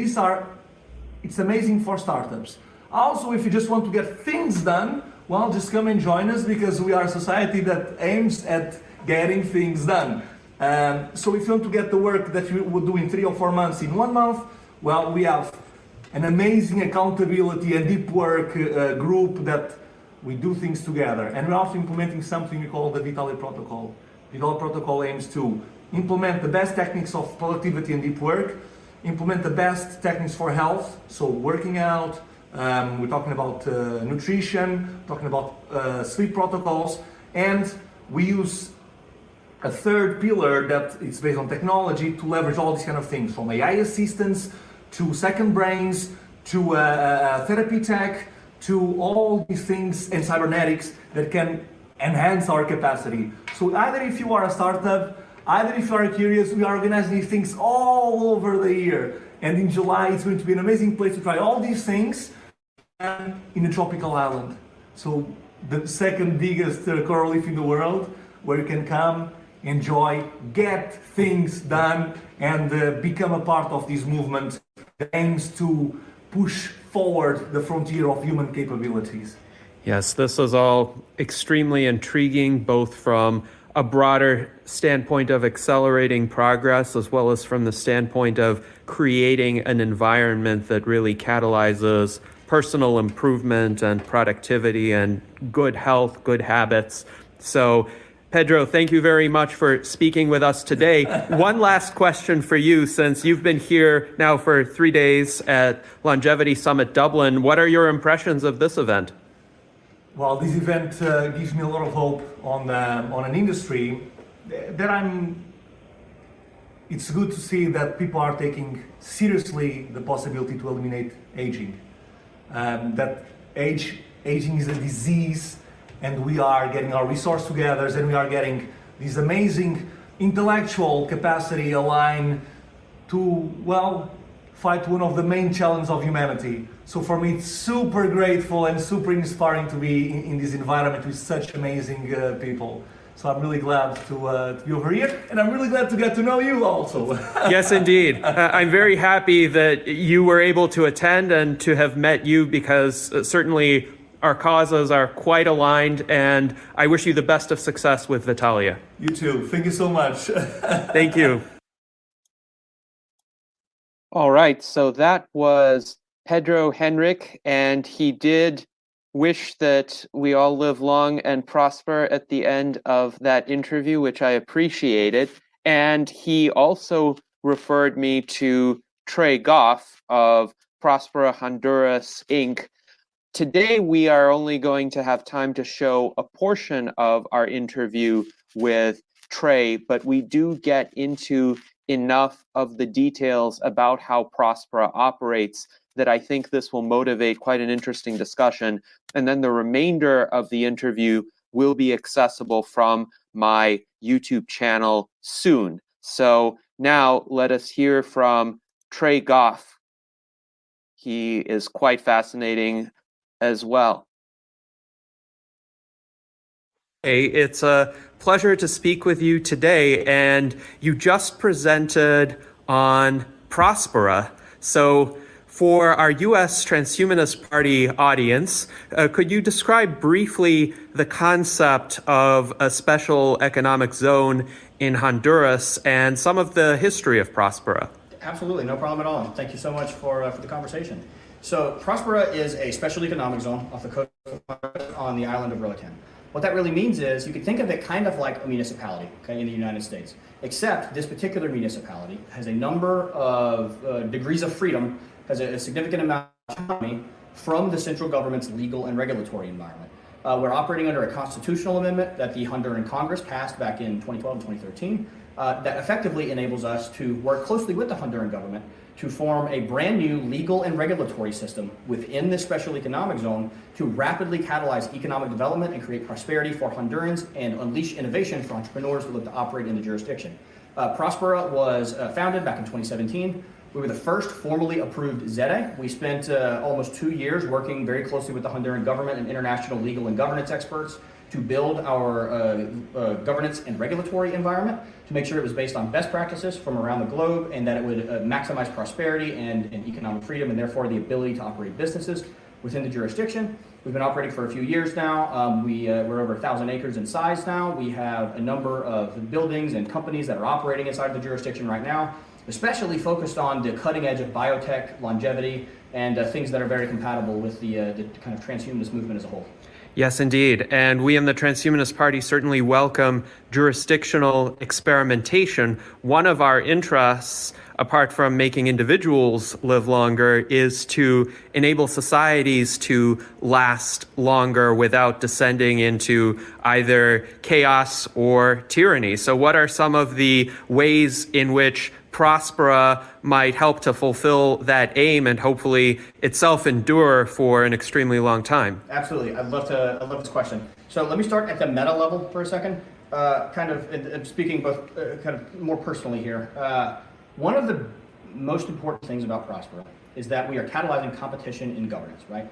it's amazing for startups. Also, if you just want to get things done, well, just come and join us because we are a society that aims at getting things done. So if you want to get the work that you would do in 3 or 4 months in 1 month, well, we have an amazing accountability and deep work group that we do things together. And we're also implementing something we call the Vitaly Protocol. Vitaly Protocol aims to implement the best techniques of productivity and deep work, implement the best techniques for health, so working out, we're talking about nutrition, talking about sleep protocols, and we use a third pillar that is based on technology to leverage all these kind of things, from AI assistance to second brains to therapy tech to all these things and cybernetics that can enhance our capacity. So either if you are a startup, either if you are curious, we are organizing these things all over the year. And in July, it's going to be an amazing place to try all these things in a tropical island. So the second biggest coral reef in the world, where you can come, enjoy, get things done, and become a part of this movement that aims to push forward the frontier of human capabilities. Yes, this is all extremely intriguing, both from a broader standpoint of accelerating progress, as well as from the standpoint of creating an environment that really catalyzes personal improvement and productivity and good health, good habits. So, Pedro, thank you very much for speaking with us today. One last question for you, since you've been here now for 3 days at Longevity Summit Dublin. What are your impressions of this event? Well, this event gives me a lot of hope on an industry that it's good to see that people are taking seriously the possibility to eliminate aging. That aging is a disease, and we are getting our resource together, and we are getting this amazing intellectual capacity aligned to, well, fight one of the main challenges of humanity. So for me, it's super grateful and super inspiring to be in this environment with such amazing people. So I'm really glad to be over here, and I'm really glad to get to know you also. Yes, indeed. I'm very happy that you were able to attend and to have met you, because certainly our causes are quite aligned, and I wish you the best of success with Vitalia. You too. Thank you so much. Thank you. All right, so that was Pedro Henrique, and he did wish that we all live long and prosper at the end of that interview, which I appreciated. And he also referred me to Trey Goff of Prospera Honduras, Inc. Today, we are only going to have time to show a portion of our interview with Trey, but we do get into enough of the details about how Prospera operates that I think this will motivate quite an interesting discussion. And then the remainder of the interview will be accessible from my YouTube channel soon. So now let us hear from Trey Goff. He is quite fascinating as well. Hey, it's a pleasure to speak with you today, and you just presented on Prospera. So for our U.S. Transhumanist Party audience, could you describe briefly the concept of a special economic zone in Honduras and some of the history of Prospera. Absolutely, no problem at all. Thank you so much for the conversation. So Prospera is a special economic zone off the coast of Honduras on the island of Roatan. What that really means is you could think of it kind of like a municipality, okay, in the United States, except this particular municipality has a number of degrees of freedom, has a significant amount of autonomy from the central government's legal and regulatory environment. We're operating under a constitutional amendment that the Honduran Congress passed back in 2012 and 2013 that effectively enables us to work closely with the Honduran government to form a brand new legal and regulatory system within this special economic zone to rapidly catalyze economic development and create prosperity for Hondurans and unleash innovation for entrepreneurs who look to operate in the jurisdiction. Prospera was founded back in 2017. We were the first formally approved ZEDE. We spent almost 2 years working very closely with the Honduran government and international legal and governance experts to build our governance and regulatory environment to make sure it was based on best practices from around the globe and that it would maximize prosperity and economic freedom and therefore the ability to operate businesses within the jurisdiction. We've been operating for a few years now. We're over 1,000 acres in size now. We have a number of buildings and companies that are operating inside the jurisdiction right now, especially focused on the cutting edge of biotech, longevity, and things that are very compatible with the kind of transhumanist movement as a whole. Yes, indeed. And we in the Transhumanist Party certainly welcome jurisdictional experimentation. One of our interests, apart from making individuals live longer, is to enable societies to last longer without descending into either chaos or tyranny. So what are some of the ways in which Prospera might help to fulfill that aim and hopefully itself endure for an extremely long time? Absolutely. I love this question. So let me start at the meta level for a second, kind of speaking both kind of more personally here. One of the most important things about Prospera is that we are catalyzing competition in governance, right?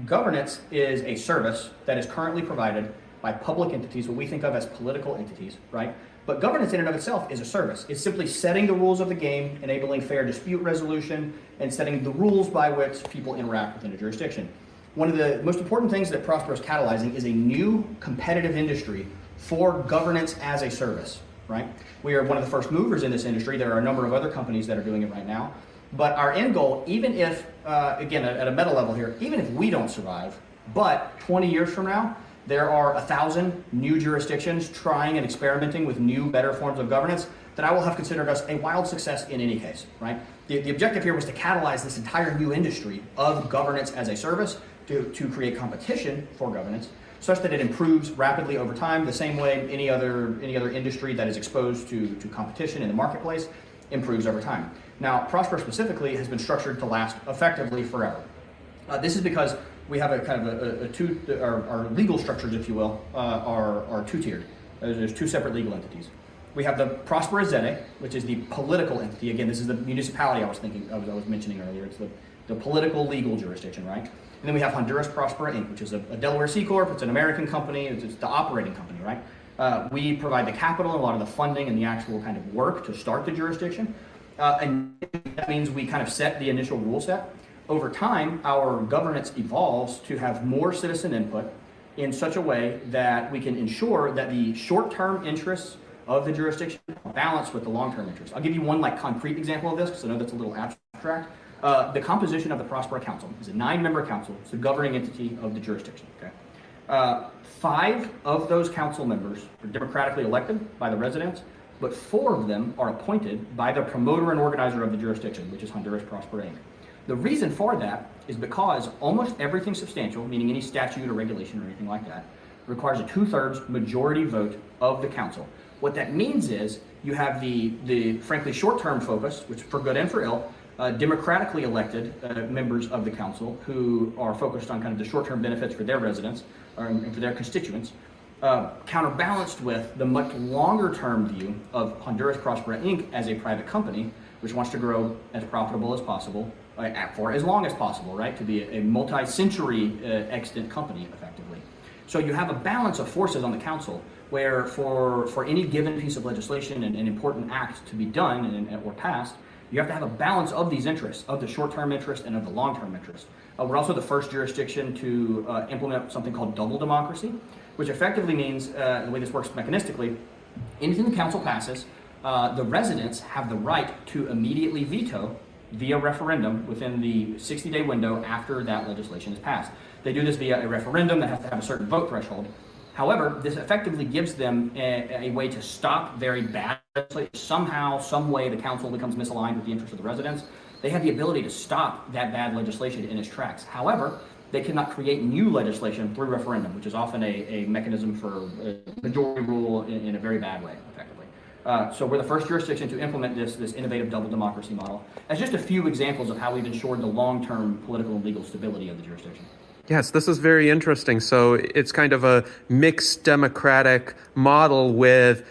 Governance is a service that is currently provided by public entities, what we think of as political entities, right? But governance in and of itself is a service. It's simply setting the rules of the game, enabling fair dispute resolution, and setting the rules by which people interact within a jurisdiction. One of the most important things that Prospera is catalyzing is a new competitive industry for governance as a service, right? We are one of the first movers in this industry. There are a number of other companies that are doing it right now. But our end goal, even if, again, at a meta level here, even if we don't survive, but 20 years from now, there are 1,000 new jurisdictions trying and experimenting with new, better forms of governance that I will have considered us a wild success in any case, right? The objective here was to catalyze this entire new industry of governance as a service to create competition for governance such that it improves rapidly over time, the same way any other industry that is exposed to competition in the marketplace improves over time. Now, Prospera specifically has been structured to last effectively forever. This is because we have a kind of our legal structures, if you will, are two-tiered. There's two separate legal entities. We have the Prospera ZEDE, which is the political entity. Again, this is the municipality I was mentioning earlier. It's the political legal jurisdiction, right? And then we have Honduras Prospera Inc., which is a Delaware C Corp. It's an American company. It's the operating company, right? We provide the capital and a lot of the funding and the actual kind of work to start the jurisdiction. And that means we kind of set the initial rule set. Over time, our governance evolves to have more citizen input in such a way that we can ensure that the short-term interests of the jurisdiction are balanced with the long-term interests. I'll give you one concrete example of this because I know that's a little abstract. The composition of the Prospera Council is a 9-member council. It's the governing entity of the jurisdiction. Okay, 5 of those council members are democratically elected by the residents, but 4 of them are appointed by the promoter and organizer of the jurisdiction, which is Honduras Prospera Inc. The reason for that is because almost everything substantial, meaning any statute or regulation or anything like that, requires a 2/3 majority vote of the council. What that means is you have the frankly short-term focus, which for good and for ill, democratically elected members of the council who are focused on kind of the short-term benefits for their residents and for their constituents, counterbalanced with the much longer-term view of Honduras Prospera Inc. as a private company, which wants to grow as profitable as possible for as long as possible, right? To be a multi-century extant company, effectively. So you have a balance of forces on the council where for any given piece of legislation and an important act to be done or passed, you have to have a balance of these interests, of the short-term interest and of the long-term interest. We're also the first jurisdiction to implement something called double democracy, which effectively means, the way this works mechanistically, anything the council passes, the residents have the right to immediately veto via referendum within the 60-day window after that legislation is passed. They do this via a referendum that has to have a certain vote threshold. However, this effectively gives them a way to stop very bad legislation. Somehow, some way, the council becomes misaligned with the interests of the residents. They have the ability to stop that bad legislation in its tracks. However, they cannot create new legislation through referendum, which is often a mechanism for majority rule in a very bad way, effectively. So we're the first jurisdiction to implement this innovative double democracy model as just a few examples of how we've ensured the long-term political and legal stability of the jurisdiction. Yes, this is very interesting. So it's kind of a mixed democratic model with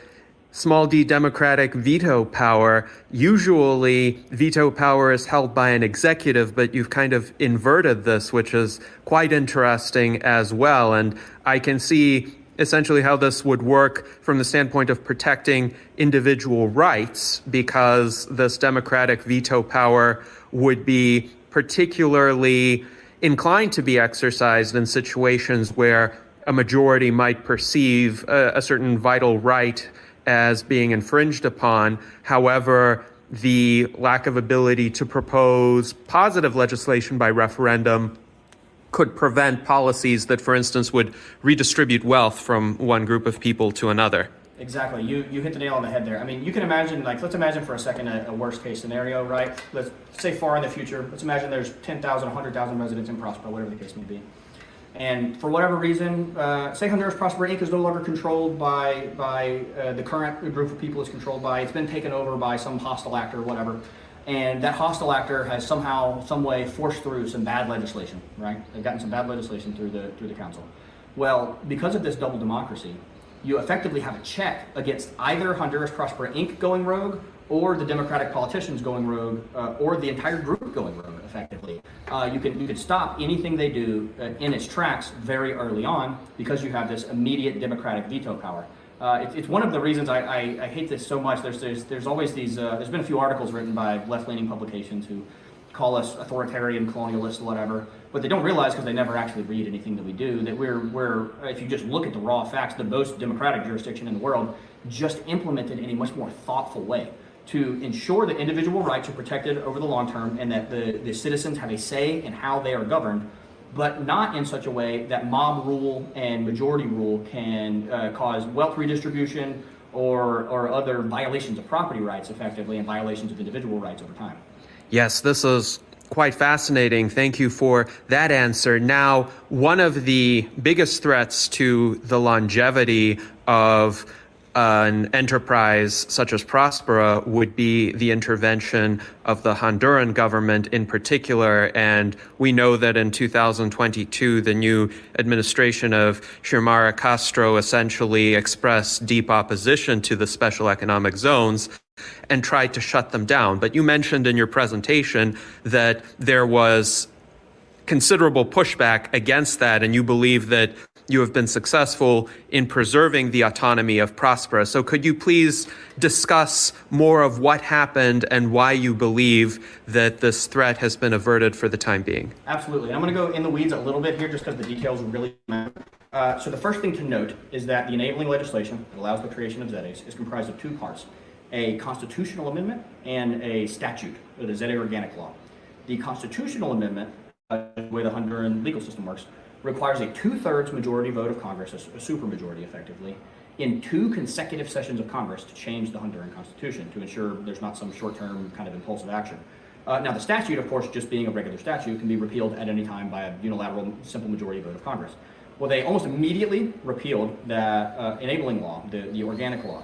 small d democratic veto power. Usually veto power is held by an executive, but you've kind of inverted this, which is quite interesting as well. And I can see essentially how this would work from the standpoint of protecting individual rights, because this democratic veto power would be particularly inclined to be exercised in situations where a majority might perceive a certain vital right as being infringed upon. However, the lack of ability to propose positive legislation by referendum could prevent policies that, for instance, would redistribute wealth from one group of people to another. Exactly. You hit the nail on the head there. I mean, you can imagine, let's imagine for a second a worst case scenario, right? Let's say far in the future. Let's imagine there's 10,000, 100,000 residents in Prospero, whatever the case may be. And for whatever reason, say Honduras Prospero Inc. is no longer controlled by the current group of people it's controlled by. It's been taken over by some hostile actor or whatever. And that hostile actor has somehow, some way forced through some bad legislation, right? They've gotten some bad legislation through the council. Well, because of this double democracy, you effectively have a check against either Honduras Prospero Inc. going rogue, or the Democratic politicians going rogue, or the entire group going rogue, effectively. You can stop anything they do in its tracks very early on, because you have this immediate democratic veto power. It's one of the reasons I hate this so much. There's always these, there's been a few articles written by left-leaning publications who call us authoritarian, colonialist, whatever, but they don't realize, because they never actually read anything that we do, that we're, if you just look at the raw facts, the most democratic jurisdiction in the world, just implemented in a much more thoughtful way to ensure that individual rights are protected over the long term, and that the citizens have a say in how they are governed, but not in such a way that mob rule and majority rule can cause wealth redistribution or other violations of property rights, effectively, and violations of individual rights over time. Yes, this is quite fascinating. Thank you for that answer. Now, one of the biggest threats to the longevity of an enterprise such as Prospera would be the intervention of the Honduran government in particular. And we know that in 2022, the new administration of Xiomara Castro essentially expressed deep opposition to the special economic zones and tried to shut them down. But you mentioned in your presentation that there was considerable pushback against that, and you believe that you have been successful in preserving the autonomy of Prospera. So could you please discuss more of what happened and why you believe that this threat has been averted for the time being? Absolutely. I'm going to go in the weeds a little bit here, just because the details really matter. So the first thing to note is that the enabling legislation that allows the creation of ZEDEs is comprised of two parts: a constitutional amendment and a statute, or the ZEDE organic law. The constitutional amendment, the way the Honduran legal system works, requires a 2/3 majority vote of Congress, a supermajority effectively, in 2 consecutive sessions of Congress to change the Honduran constitution, to ensure there's not some short-term kind of impulsive action. Now the statute, of course, just being a regular statute, can be repealed at any time by a unilateral simple majority vote of Congress. Well, they almost immediately repealed that enabling law, the organic law.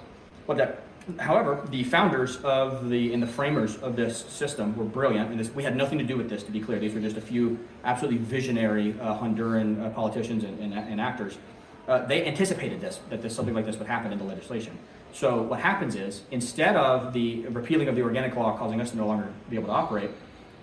However, the founders and the framers of this system were brilliant, and we had nothing to do with this, to be clear. These were just a few absolutely visionary Honduran politicians and actors. They anticipated that something like this would happen in the legislation. So what happens is, instead of the repealing of the organic law causing us to no longer be able to operate,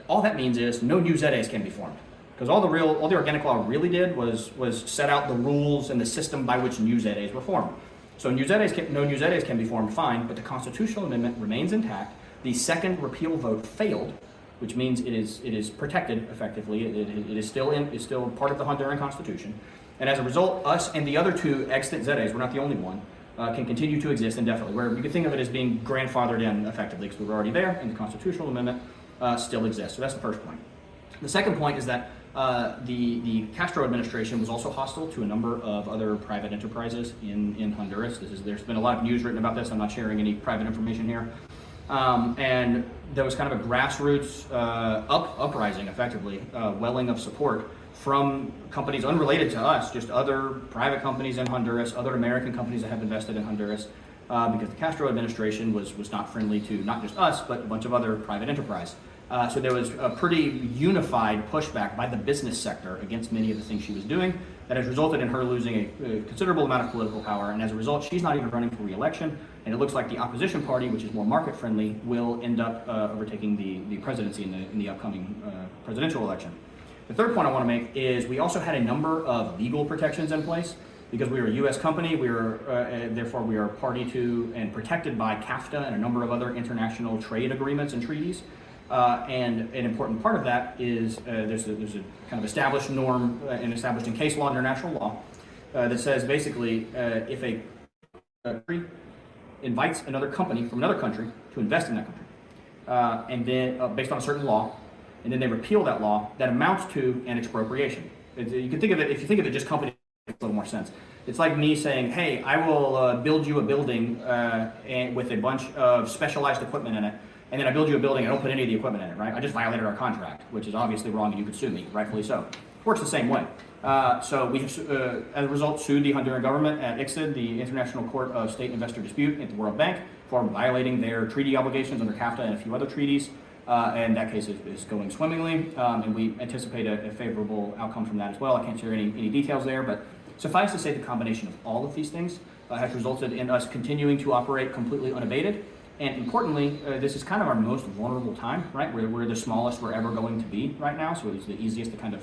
all that means is no new ZEDEs can be formed. Because all the organic law really did was set out the rules and the system by which new ZEDEs were formed. So no new ZEDEs can be formed, fine, but the constitutional amendment remains intact. The second repeal vote failed, which means it is protected effectively. It is still part of the Honduran constitution. And as a result, us and the other 2 extant ZEDEs, we're not the only one, can continue to exist indefinitely, where you can think of it as being grandfathered in effectively because we were already there and the constitutional amendment still exists. So that's the first point. The second point is that the Castro administration was also hostile to a number of other private enterprises in Honduras. There's been a lot of news written about this. I'm not sharing any private information here. And there was kind of a grassroots uprising, effectively, welling of support from companies unrelated to us, just other private companies in Honduras, other American companies that have invested in Honduras, because the Castro administration was not friendly to not just us, but a bunch of other private enterprise. So there was a pretty unified pushback by the business sector against many of the things she was doing that has resulted in her losing a considerable amount of political power. And as a result, she's not even running for re-election. And it looks like the opposition party, which is more market friendly, will end up overtaking the presidency in the upcoming presidential election. The third point I want to make is we also had a number of legal protections in place. Because we are a U.S. company, therefore we are party to and protected by CAFTA and a number of other international trade agreements and treaties. And an important part of that is there's a kind of established norm and established in case law and international law that says basically if a country invites another company from another country to invest in that country, and then based on a certain law, and then they repeal that law, that amounts to an expropriation. You can think of it, if you think of it just company, it makes a little more sense. It's like me saying, hey, I will build you a building with a bunch of specialized equipment in it, and then I build you a building, I don't put any of the equipment in it, right? I just violated our contract, which is obviously wrong, and you could sue me, rightfully so. It works the same way. So we have, as a result, sued the Honduran government at ICSID, the International Court of State Investor Dispute at the World Bank, for violating their treaty obligations under CAFTA and a few other treaties. And that case is going swimmingly, and we anticipate a favorable outcome from that as well. I can't share any details there, but suffice to say the combination of all of these things has resulted in us continuing to operate completely unabated. And importantly, this is kind of our most vulnerable time, right? We're the smallest we're ever going to be right now, so it's the easiest to kind of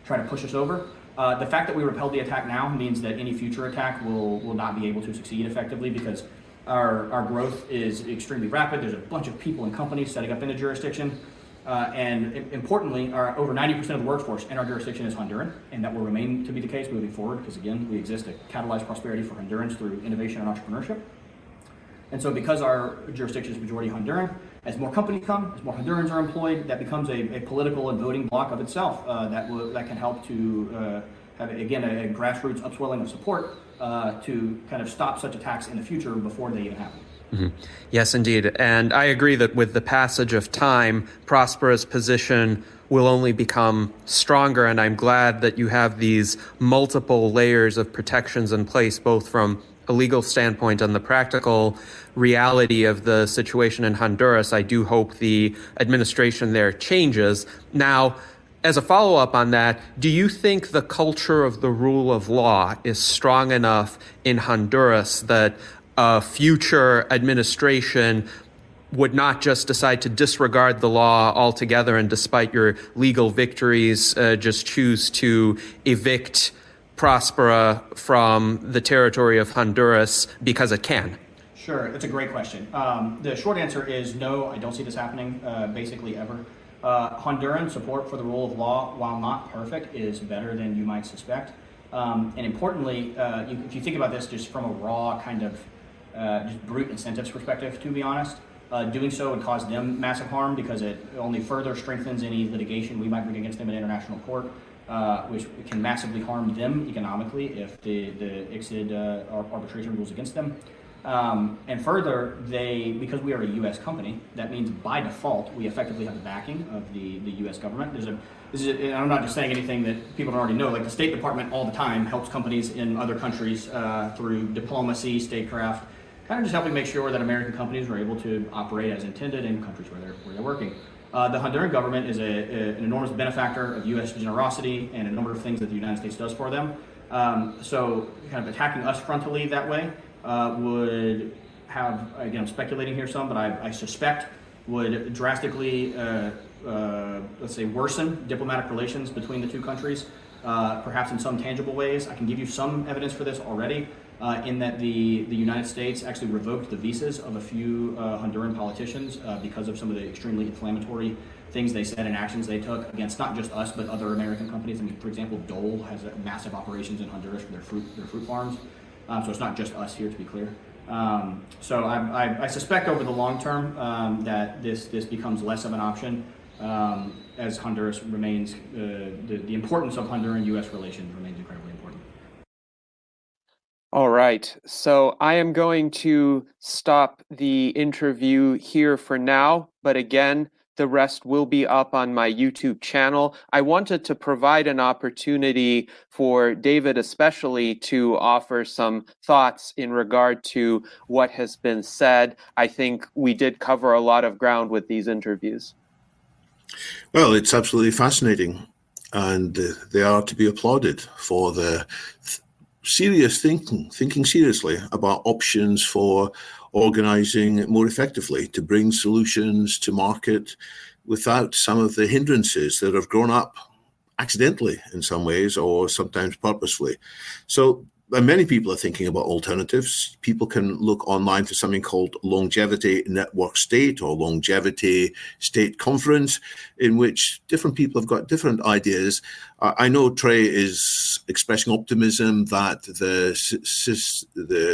try to push us over. The fact that we repelled the attack now means that any future attack will not be able to succeed effectively because our growth is extremely rapid. There's a bunch of people and companies setting up in the jurisdiction. And importantly, over 90% of the workforce in our jurisdiction is Honduran, and that will remain to be the case moving forward because, again, we exist to catalyze prosperity for Hondurans through innovation and entrepreneurship. And so because our jurisdiction is majority Honduran, as more companies come, as more Hondurans are employed, that becomes a political and voting bloc of itself that can help to have, again, a grassroots upswelling of support to kind of stop such attacks in the future before they even happen. Mm-hmm. Yes, indeed. And I agree that with the passage of time, Prospera's position will only become stronger. And I'm glad that you have these multiple layers of protections in place, both from a legal standpoint and the practical reality of the situation in Honduras. I do hope the administration there changes. Now, as a follow-up on that, do you think the culture of the rule of law is strong enough in Honduras that a future administration would not just decide to disregard the law altogether and, despite your legal victories, just choose to evict Prospera from the territory of Honduras because it can? Sure, that's a great question. The short answer is no, I don't see this happening basically ever. Honduran support for the rule of law, while not perfect, is better than you might suspect. And importantly, if you think about this just from a raw kind of just brute incentives perspective, to be honest, doing so would cause them massive harm because it only further strengthens any litigation we might bring against them in international court, which can massively harm them economically if the ICSID arbitration rules against them. And further, because we are a U.S. company, that means by default we effectively have the backing of the U.S. government. And I'm not just saying anything that people don't already know. Like the State Department all the time helps companies in other countries through diplomacy, statecraft, kind of just helping make sure that American companies are able to operate as intended in countries where they're working. The Honduran government is an enormous benefactor of U.S. generosity and a number of things that the United States does for them. So kind of attacking us frontally that way would have, again, I'm speculating here some, but I suspect would drastically, let's say, worsen diplomatic relations between the two countries, perhaps in some tangible ways. I can give you some evidence for this already, in that the United States actually revoked the visas of a few Honduran politicians because of some of the extremely inflammatory things they said and actions they took against not just us, but other American companies. I mean, for example, Dole has massive operations in Honduras for their fruit farms. So it's not just us here, to be clear. So I suspect over the long term that this becomes less of an option as Honduras remains, the importance of Honduran-U.S. relations remains incredibly important. All right, so I am going to stop the interview here for now, but again, the rest will be up on my YouTube channel. I wanted to provide an opportunity for David especially to offer some thoughts in regard to what has been said. I think we did cover a lot of ground with these interviews. Well, it's absolutely fascinating, and they are to be applauded for the serious thinking seriously about options for organizing more effectively to bring solutions to market without some of the hindrances that have grown up accidentally in some ways or sometimes purposefully. So many people are thinking about alternatives. People can look online for something called Longevity Network State or Longevity State Conference, in which different people have got different ideas. I know Trey is expressing optimism that the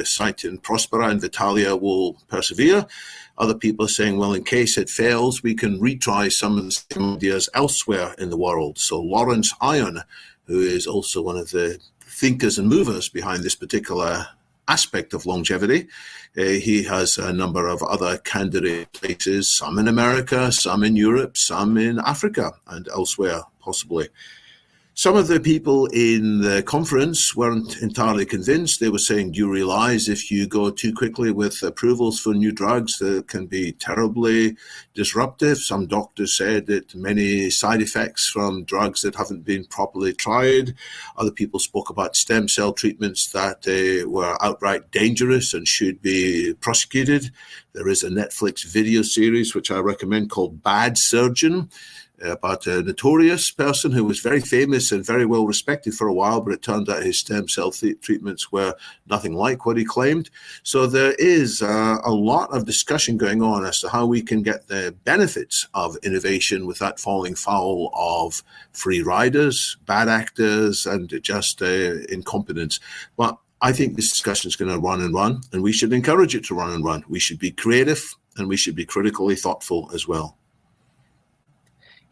site in Prospera and Vitalia will persevere. Other people are saying, well, in case it fails, we can retry some of the same ideas elsewhere in the world. So Lawrence Iron, who is also one of the thinkers and movers behind this particular aspect of longevity. He has a number of other candidate places, some in America, some in Europe, some in Africa and elsewhere, possibly. Some of the people in the conference weren't entirely convinced. They were saying, do you realize if you go too quickly with approvals for new drugs, that can be terribly disruptive? Some doctors said that many side effects from drugs that haven't been properly tried. Other people spoke about stem cell treatments that were outright dangerous and should be prosecuted. There is a Netflix video series, which I recommend, called Bad Surgeon, about a notorious person who was very famous and very well respected for a while, but it turned out his stem cell treatments were nothing like what he claimed. So there is a lot of discussion going on as to how we can get the benefits of innovation without falling foul of free riders, bad actors, and just incompetence. But I think this discussion is going to run and run, and we should encourage it to run and run. We should be creative, and we should be critically thoughtful as well.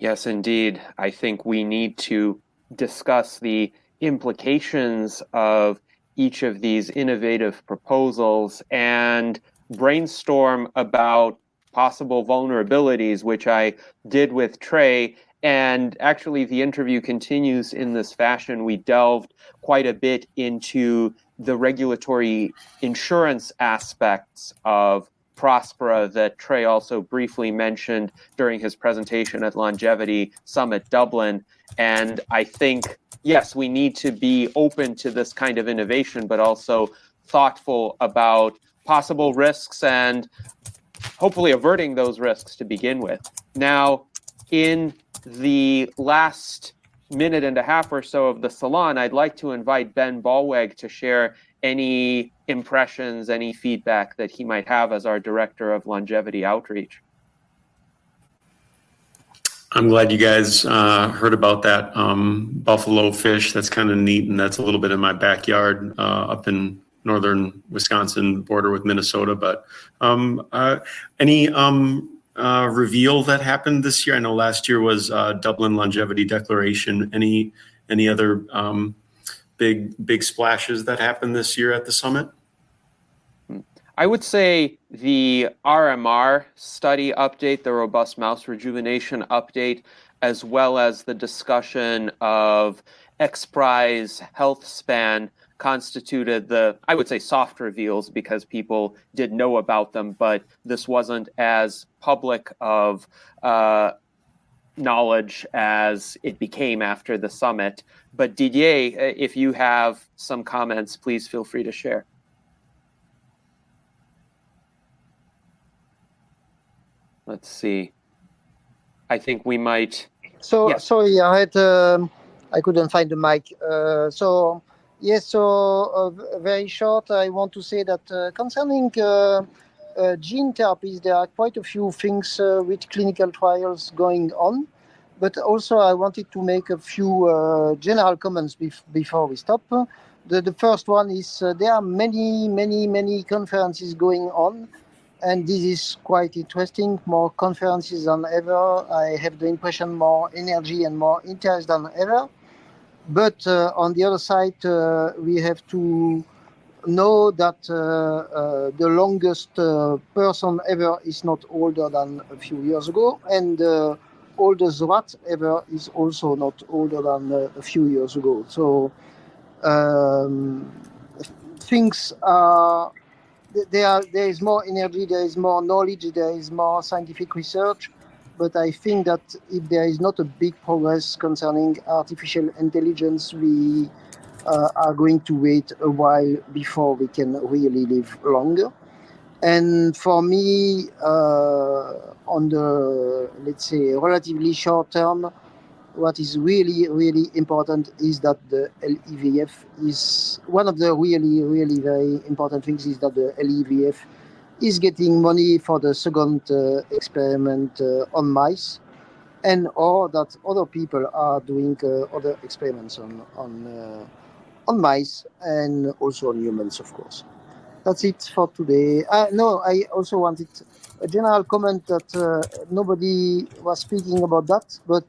Yes, indeed. I think we need to discuss the implications of each of these innovative proposals and brainstorm about possible vulnerabilities, which I did with Trey. And actually, the interview continues in this fashion. We delved quite a bit into the regulatory insurance aspects of Prospera that Trey also briefly mentioned during his presentation at Longevity Summit Dublin. And I think, yes, we need to be open to this kind of innovation, but also thoughtful about possible risks and hopefully averting those risks to begin with. Now, in the last minute and a half or so of the salon, I'd like to invite Ben Ballweg to share any impressions, any feedback that he might have as our Director of Longevity Outreach. I'm glad you guys heard about that buffalo fish. That's kind of neat, and that's a little bit in my backyard up in northern Wisconsin, border with Minnesota. But any reveal that happened this year? I know last year was Dublin Longevity Declaration. Any other big splashes that happened this year at the summit? I would say the RMR study update, the robust mouse rejuvenation update, as well as the discussion of XPRIZE health span constituted the, I would say, soft reveals because people did know about them, but this wasn't as public of knowledge as it became after the summit. But Didier, if you have some comments, please feel free to share. Let's see. I think we might. So yes. Sorry, I couldn't find the mic. Very short. I want to say that concerning gene therapies, there are quite a few things with clinical trials going on. But also I wanted to make a few general comments before we stop. The first one is there are many conferences going on, and this is quite interesting. More conferences than ever. I have the impression more energy and more interest than ever. But on the other side, we have to know that the longest person ever is not older than a few years ago, and oldest rat ever is also not older than a few years ago. So things are there is more energy, there is more knowledge, there is more scientific research, but I think that if there is not a big progress concerning artificial intelligence, we are going to wait a while before we can really live longer. And for me, on the, let's say, relatively short term, what is really important is that the LEVF is one of the really very important things is that the LEVF is getting money for the second experiment on mice, and or that other people are doing other experiments on mice and also on humans, of course. That's it for today. No, I also wanted a general comment that nobody was speaking about that, but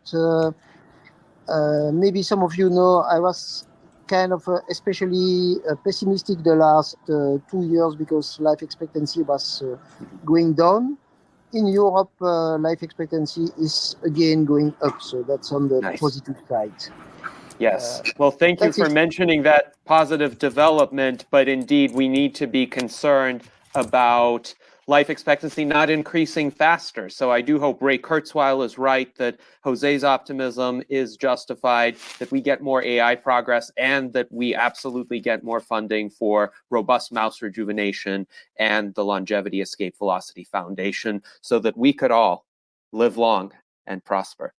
maybe some of you know I was kind of especially pessimistic the last 2 years because life expectancy was going down. In Europe, life expectancy is again going up, so that's on the positive side. Yes. Well, thank you for mentioning that positive development, but indeed we need to be concerned about life expectancy not increasing faster. So I do hope Ray Kurzweil is right, that Jose's optimism is justified, that we get more AI progress, and that we absolutely get more funding for robust mouse rejuvenation and the Longevity Escape Velocity Foundation so that we could all live long and prosper.